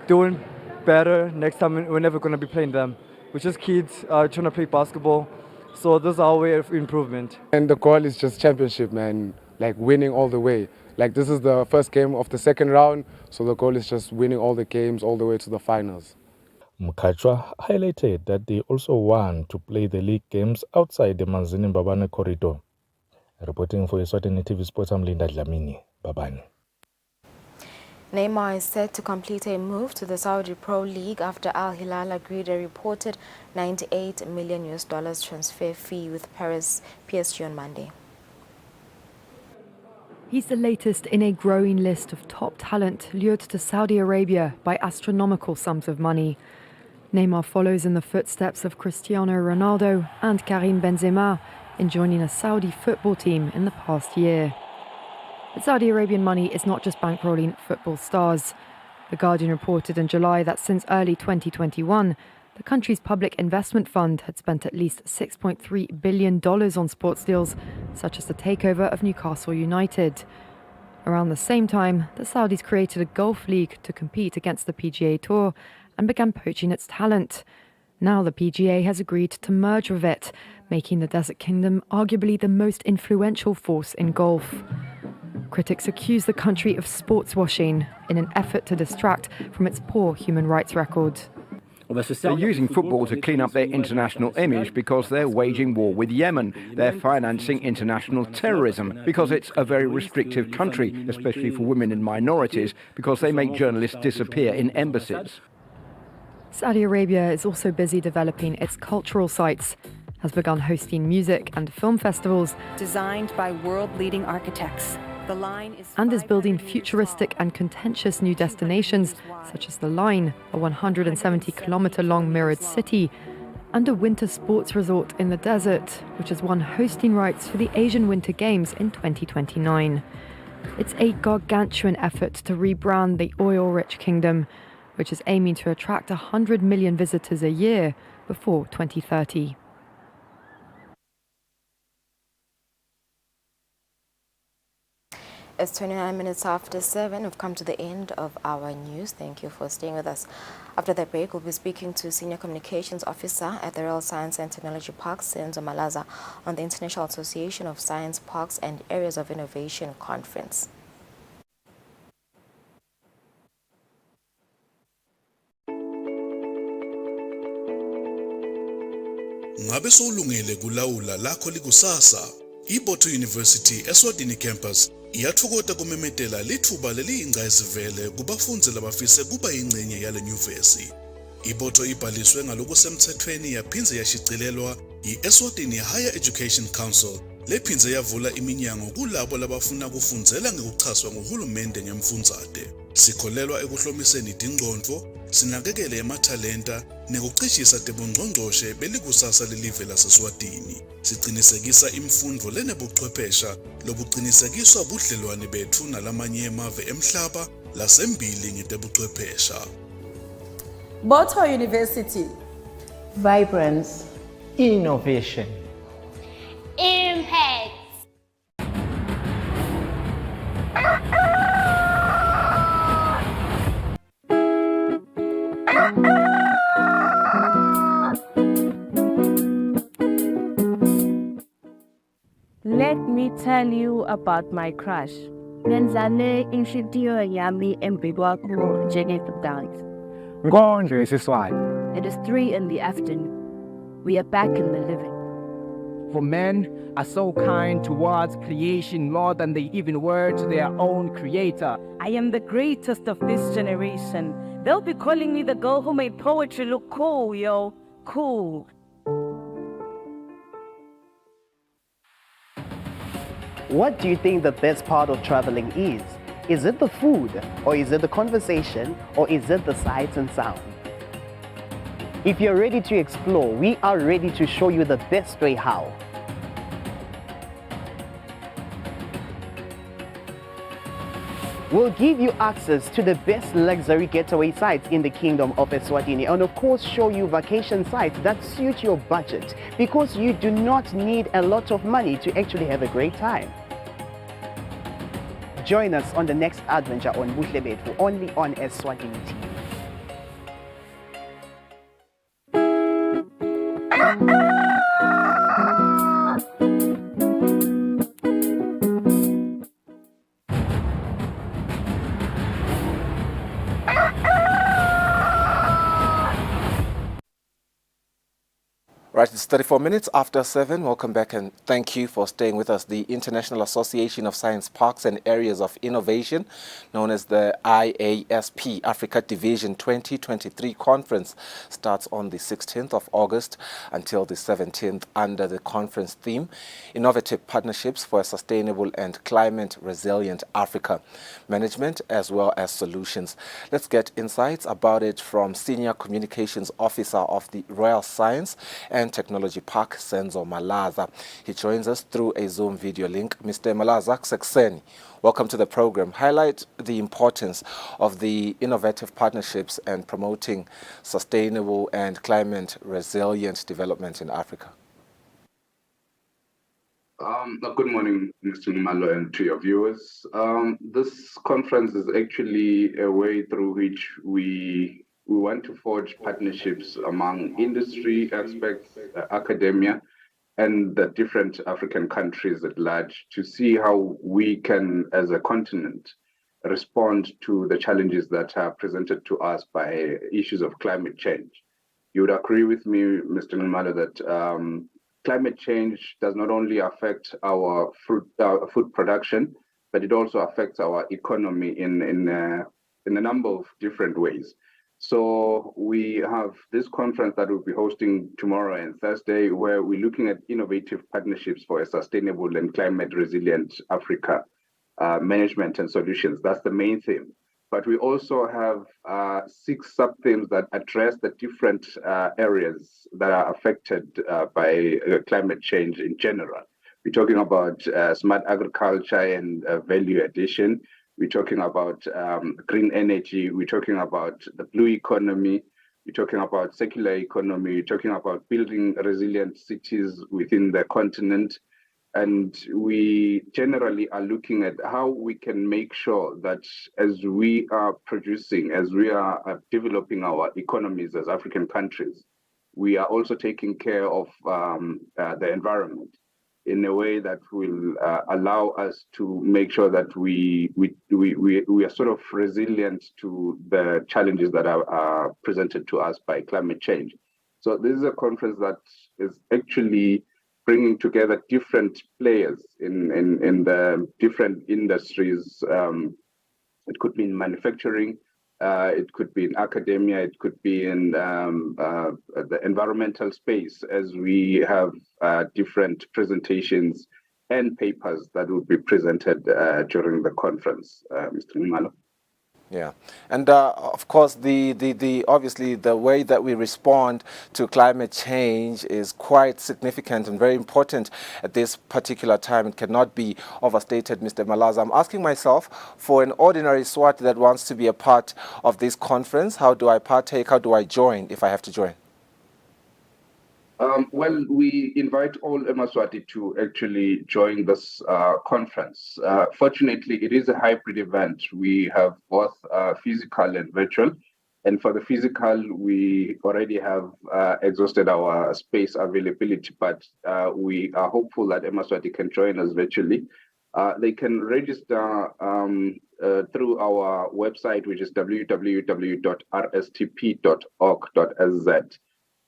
S12: doing better next time. We're never going to be playing them. We're just kids trying to play basketball. So this is our way of improvement.
S13: And the goal is just championship, man. Like winning all the way. Like this is the first game of the second round. So the goal is just winning all the games all the way to the finals.
S4: Mkachwa highlighted that they also want to play the league games outside the Manzini Mbabane corridor. Reporting for Eswatini TV Sports, I'm Linda Dlamini, Babane.
S1: Neymar is set to complete a move to the Saudi Pro League after Al Hilal agreed a reported $98 million transfer fee with PSG on Monday.
S6: He's the latest in a growing list of top talent lured to Saudi Arabia by astronomical sums of money. Neymar follows in the footsteps of Cristiano Ronaldo and Karim Benzema in joining a Saudi football team in the past year. But Saudi Arabian money is not just bankrolling football stars. The Guardian reported in July that since early 2021, the country's public investment fund had spent at least $6.3 billion on sports deals, such as the takeover of Newcastle United. Around the same time, the Saudis created a golf league to compete against the PGA Tour and began poaching its talent. Now the PGA has agreed to merge with it, making the Desert Kingdom arguably the most influential force in golf. Critics accuse the country of sports washing in an effort to distract from its poor human rights record.
S14: They're using football to clean up their international image because they're waging war with Yemen. They're financing international terrorism because it's a very restrictive country, especially for women and minorities, because they make journalists disappear in embassies.
S6: Saudi Arabia is also busy developing its cultural sites, has begun hosting music and film festivals,
S24: designed by world-leading architects.
S6: And is building futuristic and contentious new destinations, such as The Line, a 170-kilometre-long mirrored city, and a winter sports resort in the desert, which has won hosting rights for the Asian Winter Games in 2029. It's a gargantuan effort to rebrand the oil-rich kingdom, which is aiming to attract 100 million visitors a year before 2030.
S1: It's 29 minutes after 7. We've come to the end of our news. Thank you for staying with us. After the break, we'll be speaking to Senior Communications Officer at the Royal Science and Technology Park, Senzo Malaza, on the International Association of Science Parks and Areas of Innovation Conference.
S27: Ngabe sowulungele kulawula lakho likusasa. iBotho University Eswatini campus iyathokota kumemetela lithuba leliyingqayizivele kubafundzi labafise kuba yingcenye yale nyuvesi. iBotho ibhaliswe ngalokusemthethweni yaphinze yashicilelwa yi-Eswatini Higher Education Council lephinze yavula iminyango kulabo labafuna kufundzela ngekuchaswa nguhulumende ngemfundzate. Sikholelwa ekuhlomiseni tingcondvo, sinakekele emathalenta nekucishisa tebungqongqoshe belikusasa lelive laseSwatini. Siqinisekisa imfundo lenebuchwephesha lobuqinisekiswa budlelwane bethu nalamanye emave emhlaba lasembili ngetebuchwephesha.
S3: Botho University.
S15: Vibrance. Innovation.
S16: Impact.
S18: Let me tell you about my crush. Ngenzane inhlitiyo yami embi kwakho njengesidayisi.
S15: Ngondlo yesiswati.
S18: It is 3 in the afternoon. We are back in the living.
S15: For men are so kind towards creation more than they even were to their own creator.
S18: I am the greatest of this generation. They'll be calling me the girl who made poetry look cool, yo. Cool.
S20: What do you think the best part of traveling is? Is it the food, or is it the conversation, or is it the sights and sound? If you're ready to explore, we are ready to show you the best way how. We'll give you access to the best luxury getaway sites in the Kingdom of Eswatini, and of course show you vacation sites that suit your budget, because you do not need a lot of money to actually have a great time. Join us on the next adventure on Buhle Bethu, only on Eswatini TV.
S25: Right, it's 34 minutes after 7. Welcome back and thank you for staying with us. The International Association of Science Parks and Areas of Innovation, known as the IASP Africa Division 2023 conference, starts on the 16th of August until the 17th under the conference theme, Innovative Partnerships for a Sustainable and Climate Resilient Africa, Management as well as Solutions. Let's get insights about it from Senior Communications Officer of the Royal Science and Technology Park, Senzo Malaza. He joins us through a Zoom video link. Mr. Malaza Kusile, welcome to the program. Highlight the importance of the innovative partnerships and promoting sustainable and climate resilient development in Africa.
S26: Good morning, Mr. Numalo, and to your viewers. This conference is actually a way through which we want to forge partnerships among industry aspects, academia, and the different African countries at large to see how we can, as a continent, respond to the challenges that are presented to us by issues of climate change. You would agree with me, Mr. Numalo, that climate change does not only affect our food production, but it also affects our economy in a number of different ways. So we have this conference that we'll be hosting tomorrow and Thursday, where we're looking at innovative partnerships for a sustainable and climate resilient Africa, management and solutions. That's the main theme. But we also have 6 sub-themes that address the different areas that are affected by climate change in general. We're talking about smart agriculture and value addition. We're talking about green energy. We're talking about the blue economy. We're talking about circular economy. We're talking about building resilient cities within the continent. And we generally are looking at how we can make sure that as we are producing, as we are developing our economies as African countries, we are also taking care of the environment in a way that will allow us to make sure that we are sort of resilient to the challenges that are presented to us by climate change. So this is a conference that is actually bringing together different players in the different industries. It could be in manufacturing, it could be in academia, it could be in the environmental space, as we have different presentations and papers that will be presented during the conference, Mr. Numalo.
S25: Yeah, and of course, the obviously the way that we respond to climate change is quite significant and very important at this particular time. It cannot be overstated, Mr. Malaza. I'm asking myself, for an ordinary Swati that wants to be a part of this conference, how do I partake? How do I join if I have to join?
S26: Well, we invite all Eswatini to actually join this conference. Fortunately, it is a hybrid event. We have both physical and virtual. And for the physical, we already have exhausted our space availability, but we are hopeful that Eswatini can join us virtually. They can register through our website, which is www.rstp.org.sz.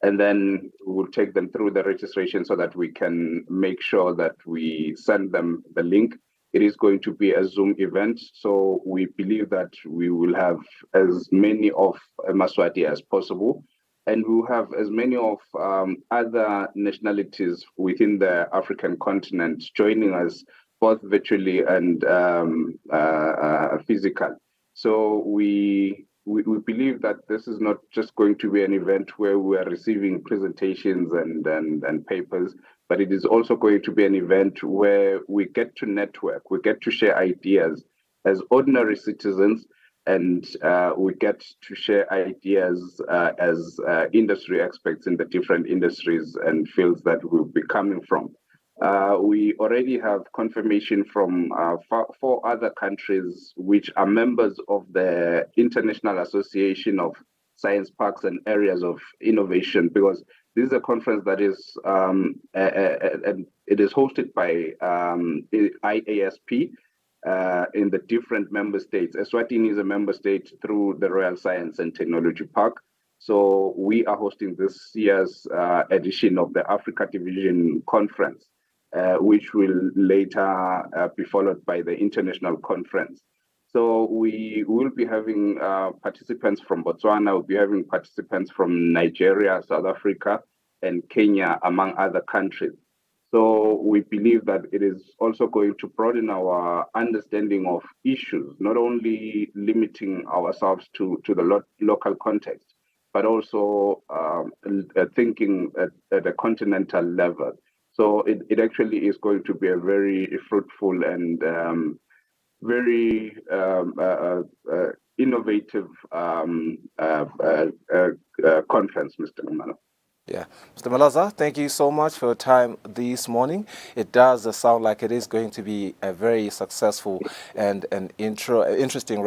S26: And then we'll take them through the registration so that we can make sure that we send them the link. It is going to be a Zoom event, so we believe that we will have as many of Eswatini as possible, and we'll have as many of other nationalities within the African continent joining us, both virtually and physical. So we believe that this is not just going to be an event where we are receiving presentations and papers, but it is also going to be an event where we get to network, we get to share ideas as ordinary citizens, and we get to share ideas as industry experts in the different industries and fields that we'll be coming from. We already have confirmation from 4 other countries which are members of the International Association of Science Parks and Areas of Innovation, because this is a conference that is it is hosted by IASP in the different member states. Eswatini is a member state through the Royal Science and Technology Park. So we are hosting this year's edition of the Africa Division Conference. Which will later be followed by the international conference. So we will be having participants from Botswana, we'll be having participants from Nigeria, South Africa, and Kenya, among other countries. So we believe that it is also going to broaden our understanding of issues, not only limiting ourselves to the local context, but also thinking at a continental level. So it actually is going to be a very fruitful and very innovative conference, Mr. Mano.
S25: Yeah. Mr. Malaza, thank you so much for your time this morning. It does sound like it is going to be a very successful and an interesting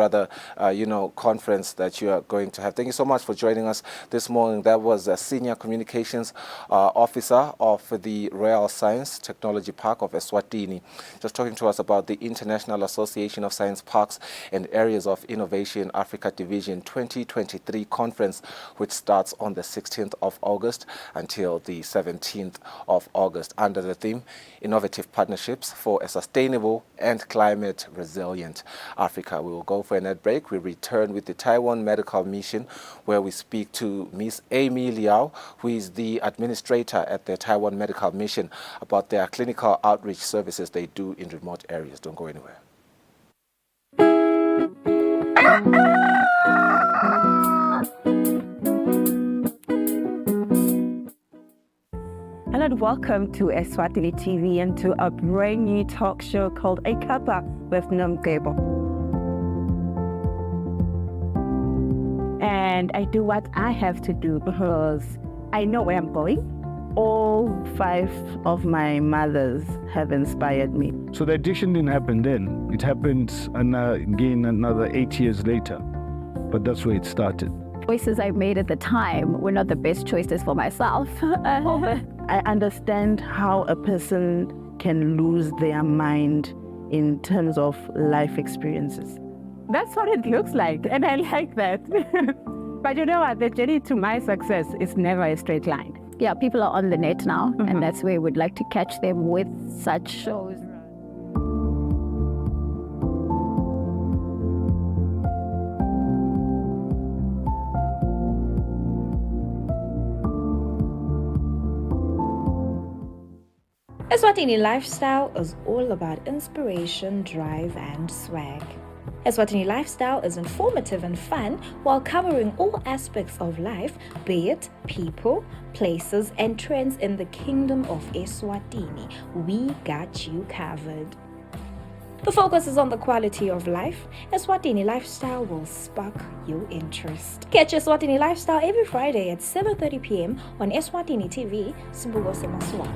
S25: conference that you are going to have. Thank you so much for joining us this morning. That was a Senior Communications Officer of the Royal Science Technology Park of Eswatini, just talking to us about the International Association of Science Parks and Areas of Innovation Africa Division 2023 conference, which starts on the 16th of August until the 17th of August under the theme Innovative Partnerships for a Sustainable and Climate Resilient Africa. We will go for an ad break. We return with the Taiwan Medical Mission, where we speak to Ms. Amy Liao, who is the administrator at the Taiwan Medical Mission, about their clinical outreach services they do in remote areas. Don't go anywhere.
S7: Hello and welcome to Eswatini TV and to a brand new talk show called A Kappa with Nomgebo. And I do what I have to do because I know where I'm going. All 5 of my mothers have inspired me.
S16: So the addiction didn't happen then. It happened again another 8 years later. But that's where it started.
S18: Choices I made at the time were not the best choices for myself.
S11: I understand how a person can lose their mind in terms of life experiences.
S7: That's what it looks like, and I like that. But you know what? The journey to my success is never a straight line.
S18: Yeah, people are on the net now, and that's where we'd like to catch them with such shows.
S17: Eswatini lifestyle is all about inspiration, drive, and swag.
S2: Eswatini Lifestyle is informative and fun while covering all aspects of life, be it people, places, and trends in the Kingdom of Eswatini. We got you covered. The focus is on the quality of life. Eswatini Lifestyle will spark your interest. Catch Eswatini Lifestyle every Friday at 7:30 p.m. on Eswatini TV, Sibugo Semaswati.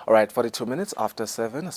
S25: All right, 42 minutes after 7,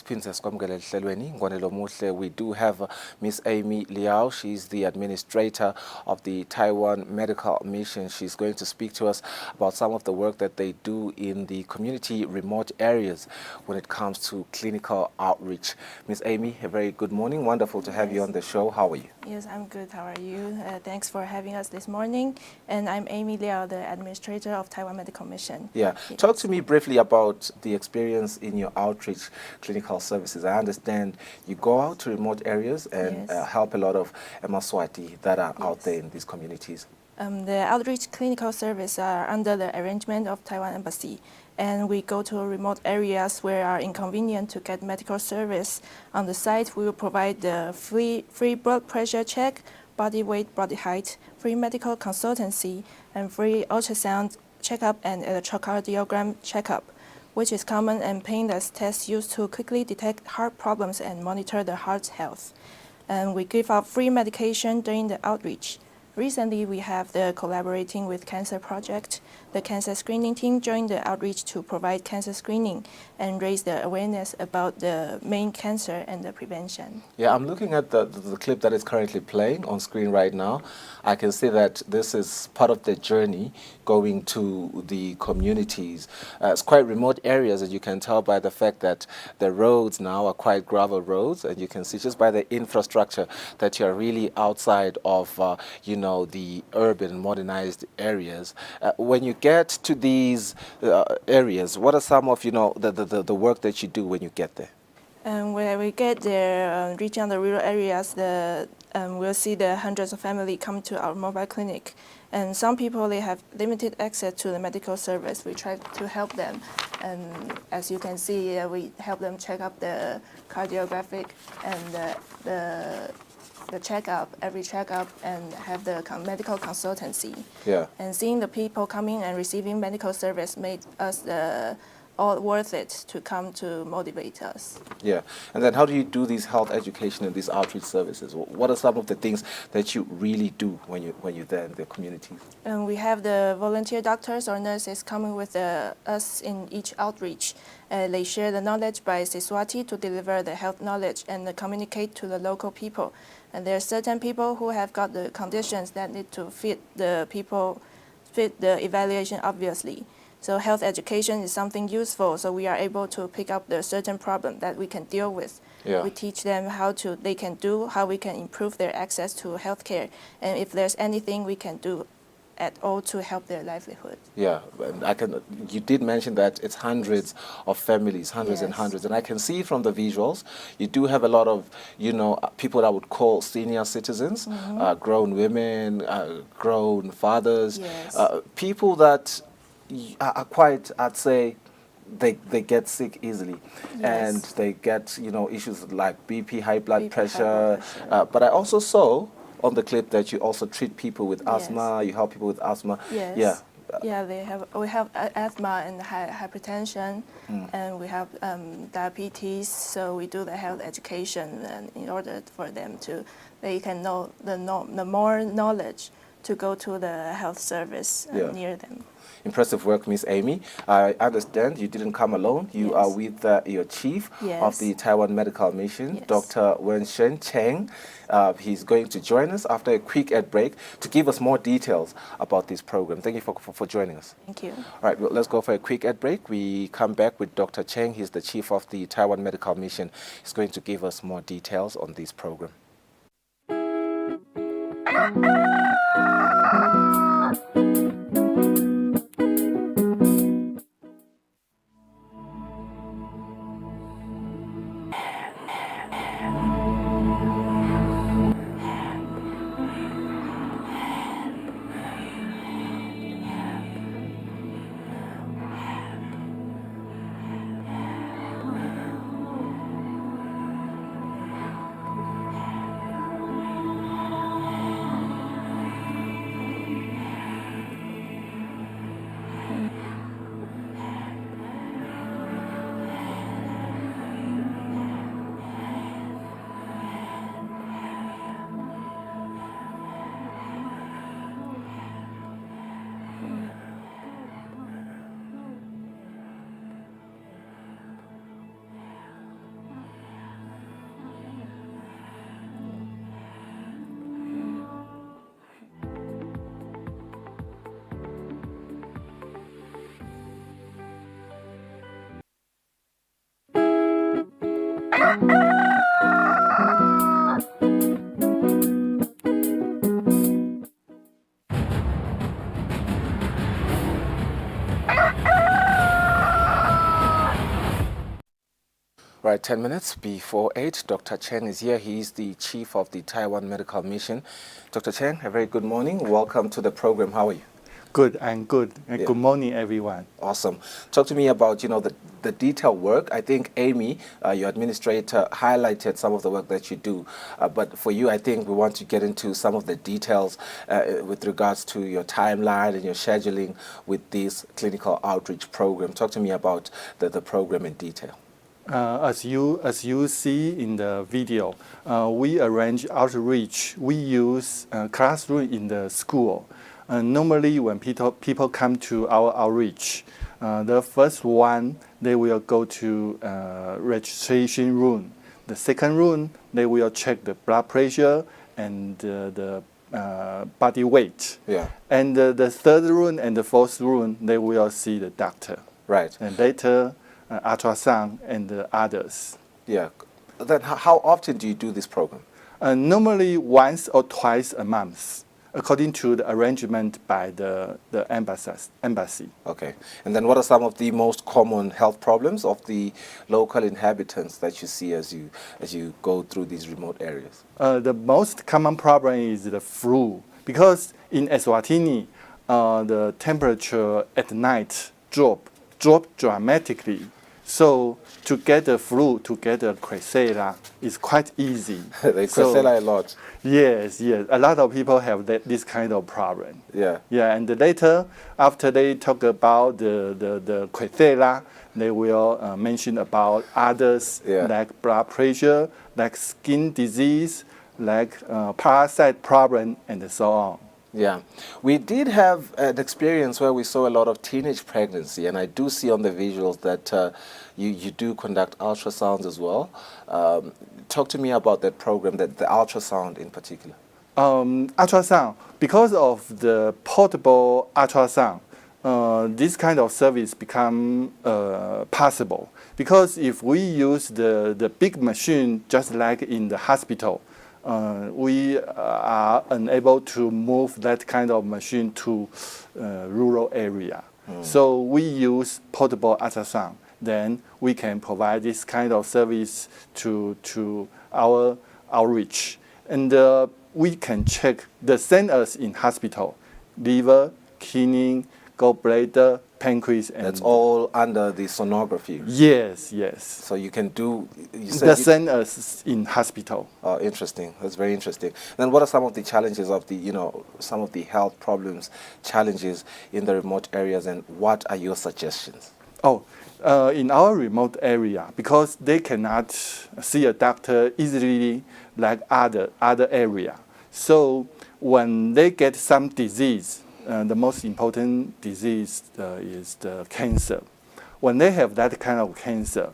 S25: we do have Miss Amy Liao. She's the administrator of the Taiwan Medical Mission. She's going to speak to us about some of the work that they do in the community remote areas when it comes to clinical outreach. Miss Amy, a very good morning. Wonderful to have you on the show. How are you?
S5: Yes, I'm good. How are you? Thanks for having us this morning. And I'm Amy Liao, the administrator of Taiwan Medical Mission.
S25: Yeah.
S5: Yes.
S25: Talk to me briefly about the experience in your outreach clinical services. I understand you go out to remote areas and help a lot of Eswatini that are out there in these communities.
S5: The outreach clinical service are under the arrangement of Taiwan Embassy, and we go to remote areas where are inconvenient to get medical service. On the site, we will provide the free blood pressure check, body weight, body height, free medical consultancy, and free ultrasound checkup and electrocardiogram checkup, which is common and painless tests used to quickly detect heart problems and monitor the heart's health. And we give out free medication during the outreach. Recently, we have the collaborating with Cancer Project. The cancer screening team joined the outreach to provide cancer screening and raise the awareness about the main cancer and the prevention.
S25: Yeah, I'm looking at the clip that is currently playing on screen right now. I can see that this is part of the journey going to the communities. It's quite remote areas, as you can tell by the fact that the roads now are quite gravel roads, and you can see just by the infrastructure that you're really outside of, the urban modernized areas. When you get to these areas, what are some of, the work that you do when you get there?
S5: When we get there, reaching the rural areas, we'll see the hundreds of families come to our mobile clinic. And some people, they have limited access to the medical service. We try to help them. And as you can see, we help them check up the cardiographic and the checkup, every checkup, and have the medical consultancy.
S25: Yeah.
S5: And seeing the people coming and receiving medical service made us all worth it to come to motivate us.
S25: Yeah. And then how do you do these health education and these outreach services? What are some of the things that you really do when you're there in the communities?
S5: And we have the volunteer doctors or nurses coming with us in each outreach. They share the knowledge by Eswatini to deliver the health knowledge and communicate to the local people. And there are certain people who have got the conditions that need to fit the evaluation, obviously. So health education is something useful, so we are able to pick up the certain problem that we can deal with.
S25: Yeah.
S5: We teach them how we can improve their access to healthcare, and if there's anything we can do at all to help their livelihood.
S25: Yeah, you did mention that it's hundreds of families, hundreds and hundreds, and I can see from the visuals, you do have a lot of, people that would call senior citizens, grown women, grown fathers, people that are quite, I'd say, they get sick easily, and they get, issues like BP, high blood pressure. But I also saw on the clip that you also treat people with asthma, you help people with asthma.
S5: Yes.
S25: Yeah.
S5: Yeah, we have asthma and hypertension, and we have diabetes. So we do the health education, and in order for them they can know the more knowledge to go to the health service near them.
S25: Impressive work, Miss Amy. I understand you didn't come alone. You are with your chief of the Taiwan Medical Mission, Dr. Wenshen Cheng. He's going to join us after a quick ad break to give us more details about this program. Thank you for joining us.
S5: Thank you.
S25: All right, well, let's go for a quick ad break. We come back with Dr. Cheng. He's the chief of the Taiwan Medical Mission. He's going to give us more details on this program. right, 10 minutes before 8. Dr. Chen is here. He is the chief of the Taiwan Medical Mission. Dr. Chen, a very good morning. Welcome to the program. How are you?
S8: Good, I'm good. And
S25: Yeah.
S8: good morning, everyone.
S25: Awesome. Talk to me about, the detailed work. I think Amy, your administrator, highlighted some of the work that you do. But for you, I think we want to get into some of the details with regards to your timeline and your scheduling with this clinical outreach program. Talk to me about the program in detail.
S8: As you see in the video, we arrange outreach. We use classroom in the school. Normally, when people come to our outreach, the first one, they will go to registration room. The second room, they will check the blood pressure and the body weight.
S25: Yeah.
S8: And the third room and the fourth room, they will see the doctor.
S25: Right.
S8: And later, ultrasound and the others.
S25: Yeah. Then how often do you do this program?
S8: Normally once or twice a month, according to the arrangement by the embassy.
S25: Okay. And then what are some of the most common health problems of the local inhabitants that you see as you go through these remote areas?
S8: The most common problem is the flu, because in Eswatini, the temperature at night drop dramatically. So to get the flu, to get the Kusile is quite easy.
S25: They Kusile a lot.
S8: Yes. A lot of people have this kind of problem.
S25: Yeah.
S8: Yeah, and later, after they talk about the Kusile, they will mention about others like blood pressure, like skin disease, like parasite problem, and so on.
S25: Yeah, we did have an experience where we saw a lot of teenage pregnancy, and I do see on the visuals that you do conduct ultrasounds as well. Talk to me about that program, the ultrasound in particular.
S8: Ultrasound, because of the portable ultrasound, this kind of service become possible. Because if we use the big machine, just like in the hospital, we are unable to move that kind of machine to rural area. So we use portable ultrasound. Then we can provide this kind of service to our outreach. And we can check the centers in hospital, liver, kidney, gallbladder, pancreas. And
S25: that's all under the sonography?
S8: Yes.
S25: So you can do...
S8: the centers in hospital.
S25: Oh, interesting. That's very interesting. Then what are some of the challenges of some of the health problems, challenges in the remote areas, and what are your suggestions?
S8: In our remote area, because they cannot see a doctor easily like other area. So when they get some disease, the most important disease is the cancer. When they have that kind of cancer,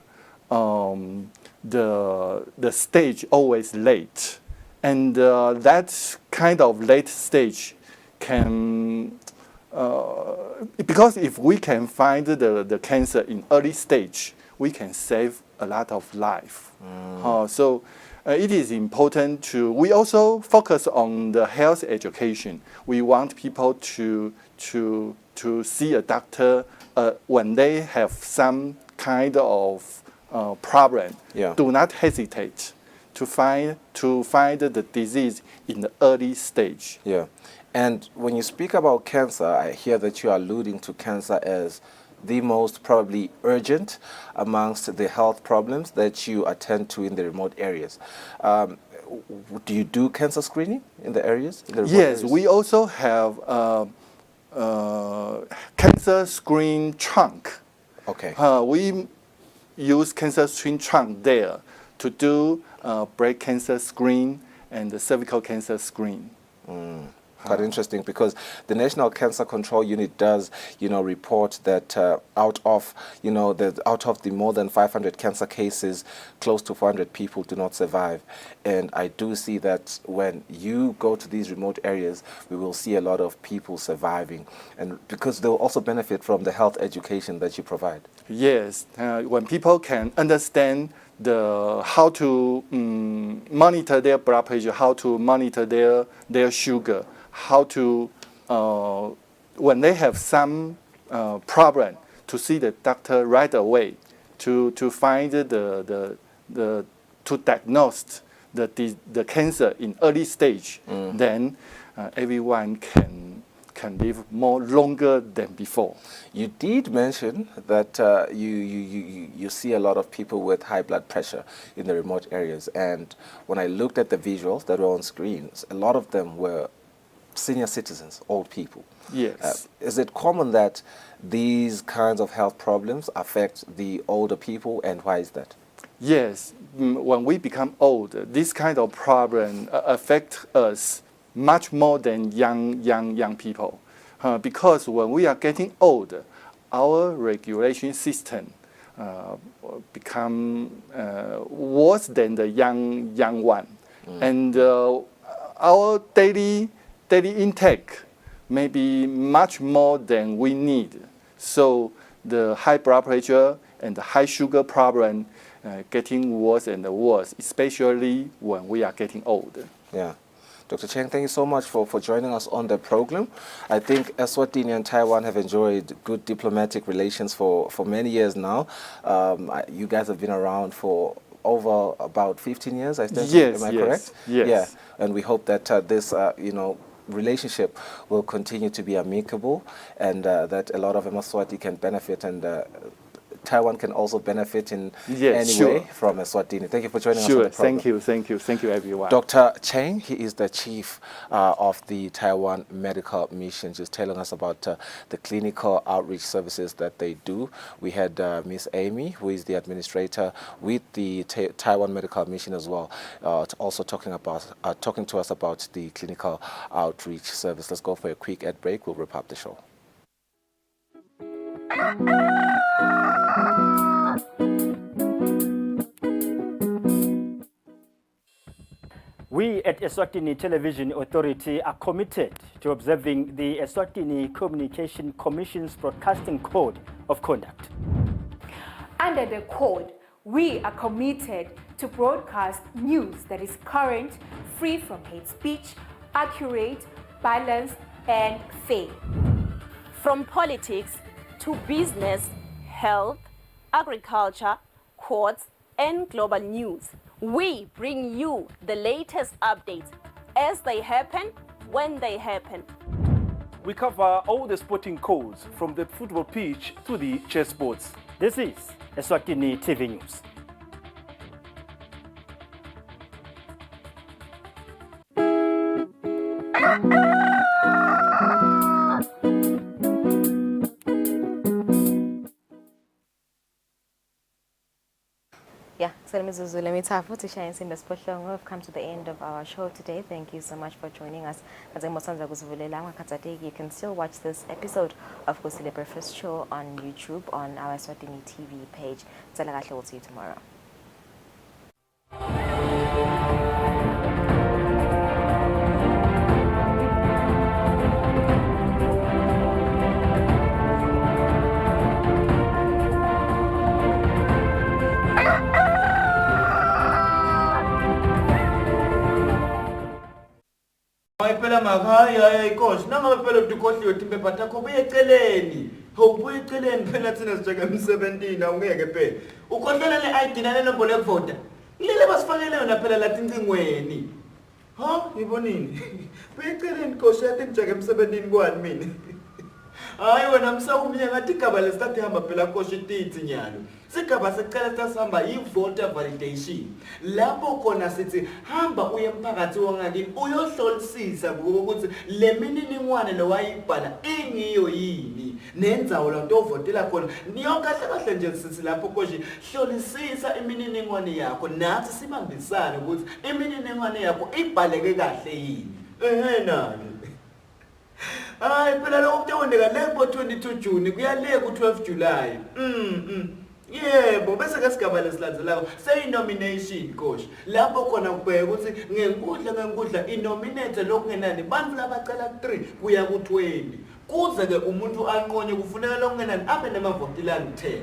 S8: the stage always late, and that kind of late stage can, because if we can find the cancer in early stage, we can save a lot of life. So it is important we also focus on the health education. We want people to see a doctor when they have some kind of problem.
S25: Yeah.
S8: Do not hesitate to find the disease in the early stage.
S25: Yeah. And when you speak about cancer, I hear that you are alluding to cancer as the most probably urgent amongst the health problems that you attend to in the remote areas. Do you do cancer screening in the areas?
S8: Yes, we also have cancer screen trunk.
S25: Okay.
S8: We use cancer screen trunk there to do breast cancer screen and the cervical cancer screen.
S25: Quite interesting, because the National Cancer Control Unit does, report that out of the more than 500 cancer cases, close to 400 people do not survive. And I do see that when you go to these remote areas, we will see a lot of people surviving, and because they will also benefit from the health education that you provide.
S8: Yes, when people can understand how to monitor their blood pressure, how to monitor their sugar, how to, when they have some problem, to see the doctor right away, to find the to diagnose the cancer in early stage, then everyone can live more longer than before.
S25: You did mention that you see a lot of people with high blood pressure in the remote areas, and when I looked at the visuals that were on screens, a lot of them were senior citizens, old people.
S8: Yes.
S25: Is it common that these kinds of health problems affect the older people, and why is that?
S8: Yes, when we become old, this kind of problem affect us much more than young people, because when we are getting old, our regulation system become worse than the young one, and our daily intake may be much more than we need. So the high blood pressure and the high sugar problem getting worse and worse, especially when we are getting old.
S25: Yeah. Dr. Cheng, thank you so much for joining us on the program. I think Eswatini and Taiwan have enjoyed good diplomatic relations for many years now. You guys have been around for over about 15 years, I think.
S8: Yes,
S25: am I
S8: yes,
S25: correct?
S8: yes.
S25: Yeah, and we hope that this, relationship will continue to be amicable, and that a lot of Eswatini can benefit, and Taiwan can also benefit in any way from Eswatini. Thank you for joining us on the program.
S8: Thank you everyone.
S25: Dr. Cheng, he is the chief of the Taiwan Medical Mission, just telling us about the clinical outreach services that they do. We had Miss Amy, who is the administrator with the Taiwan Medical Mission as well, also talking to us about the clinical outreach service. Let's go for a quick ad break. We'll wrap up the show.
S9: We at Eswatini Television Authority are committed to observing the Eswatini Communication Commission's Broadcasting Code of Conduct.
S10: Under the code, we are committed to broadcast news that is current, free from hate speech, accurate, balanced, and fair.
S17: From politics to business, health, agriculture, courts, and global news, we bring you the latest updates as they happen, when they happen.
S9: We cover all the sporting codes from the football pitch to the chessboards. This is Eswatini TV News.
S1: Yeah, so let me talk to Shine in the special. We've come to the end of our show today. Thank you so much for joining us. You can still watch this episode of Kusile Breakfast Show on YouTube on our Eswatini TV page. We'll see you tomorrow.
S19: Phela makhaya inkosi nangabe phela udukhohliwe timbe phatakho buye eceleni awubuye eceleni phela thina sijeke emsebentini awungeke phela ukhohlela le-ID nale nombolo yokuvota ngilele basifakele yona phela lathi incingweni ngibonini buye eceleni nkosi yathi ngijeke emsebentini kwani mina hayi wena msawumnye ngathi igaba lesithathu ihamba phela nkosi itithi nyalo sigaba secala sasihamba yi-voter validation lapho khona sithi hamba uye emphakathi wangakini uyohlolisisa ukuthi le mininingwane lowayibhala ingiyo yini nendzawo lanto ovotela khona niyokahle kahle nje sithi lapho nkosi hlolisisa imininingwane yakho nathi sibambisane ukuthi imininingwane yakho ibhaleke kahle yini nani hayi phela lokho kutewondeka le ngo-22 June kuyale ku-12 July yebo bese ke sigaba lesilandzelako seyi-nomination coach lapho khona kubheka ukuthi ngenkundla inominate lokungenani bantu labacala ku-3 kuya ku-20 kuze ke umuntu anqonye kufuneka lokungenani abe nemavoti langu-10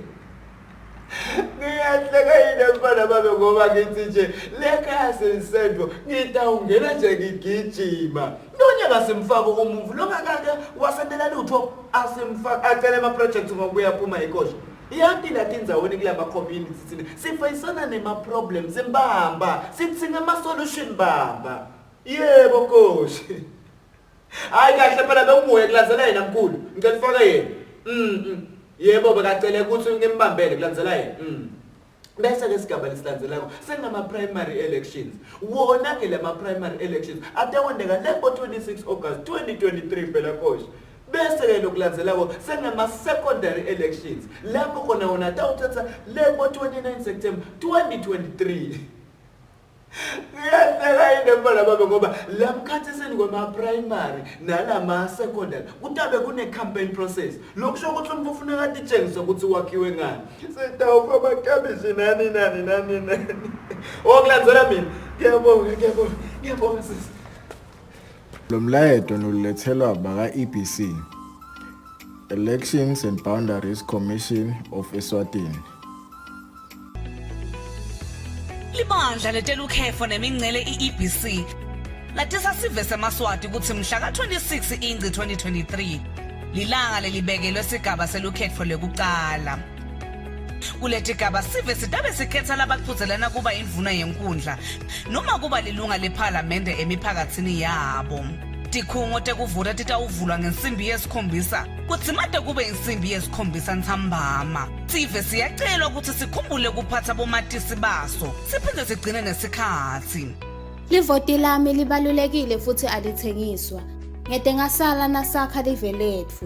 S19: ngiyahleka yini mfana babe ngoba ngithi nje lekhaya selisendvo ngitawungena nje ngigijima nonyaka simfaka umuvu longakake wasendela lutho asimfaka acele ama-projects ngokuya phuma ikosha Yathi lathi indzaweni kula ma-community thina sifayisana nema-problems embamba sithi ngama-solution bamba. Yebo Nkosi. Hayi kahle phela benguye kulandzela yena mkhulu. Ngicela ufaka yena. Yebo bekacele ukuthi ngimbambele kulandzela yena. Bese ke sigaba lesilandzelako sengama-primary elections. Wona ke lama-primary elections atawendeka lepo 26 August 2023 phela Nkosi. Bese ke lokulandzelako sengama-secondary elections lapho khona wona atawuthatha lepo 29 September 2023. Ngiyahleka yini mfana baba ngoba lamkhathiseni kwama-primary nalama-secondary kutabe kune-campaign process. Lokusho ukuthi umuntu ufuneka atitshengise ukuthi wakhiwe ngani. Sitawufa amakabishi nani. Okulandzela mina. Ngiyabonga sisi.
S4: Lo mlayeto nolethelwa baka-EBC, Elections and Boundaries Commission of Eswatini.
S12: Libandla letela ukhefo nemingcele i-EBC latisa sive semaswati ukuthi mhla ka-26 Ingci 2023 lilanga lelibekelwe sigaba selukhetfo lekucala. Kuleti gaba sive sitabe sikhetha labaqhudelana kuba indvuna yenkundla noma kuba lilunga lephalamende emiphakatsini yabo. Tikhungo tekuvota titawuvulwa ngensimbi yesikhombisa kutsi made kube insimbi yesikhombisa Ntsambama. Sive siyacelwa ukuthi sikhumbule kuphatha bomatisi baso siphinde sigcine nesikhathi.
S13: Livoti lami libalulekile futhi alithengiswa. Ngede ngasala nasakha live letfu.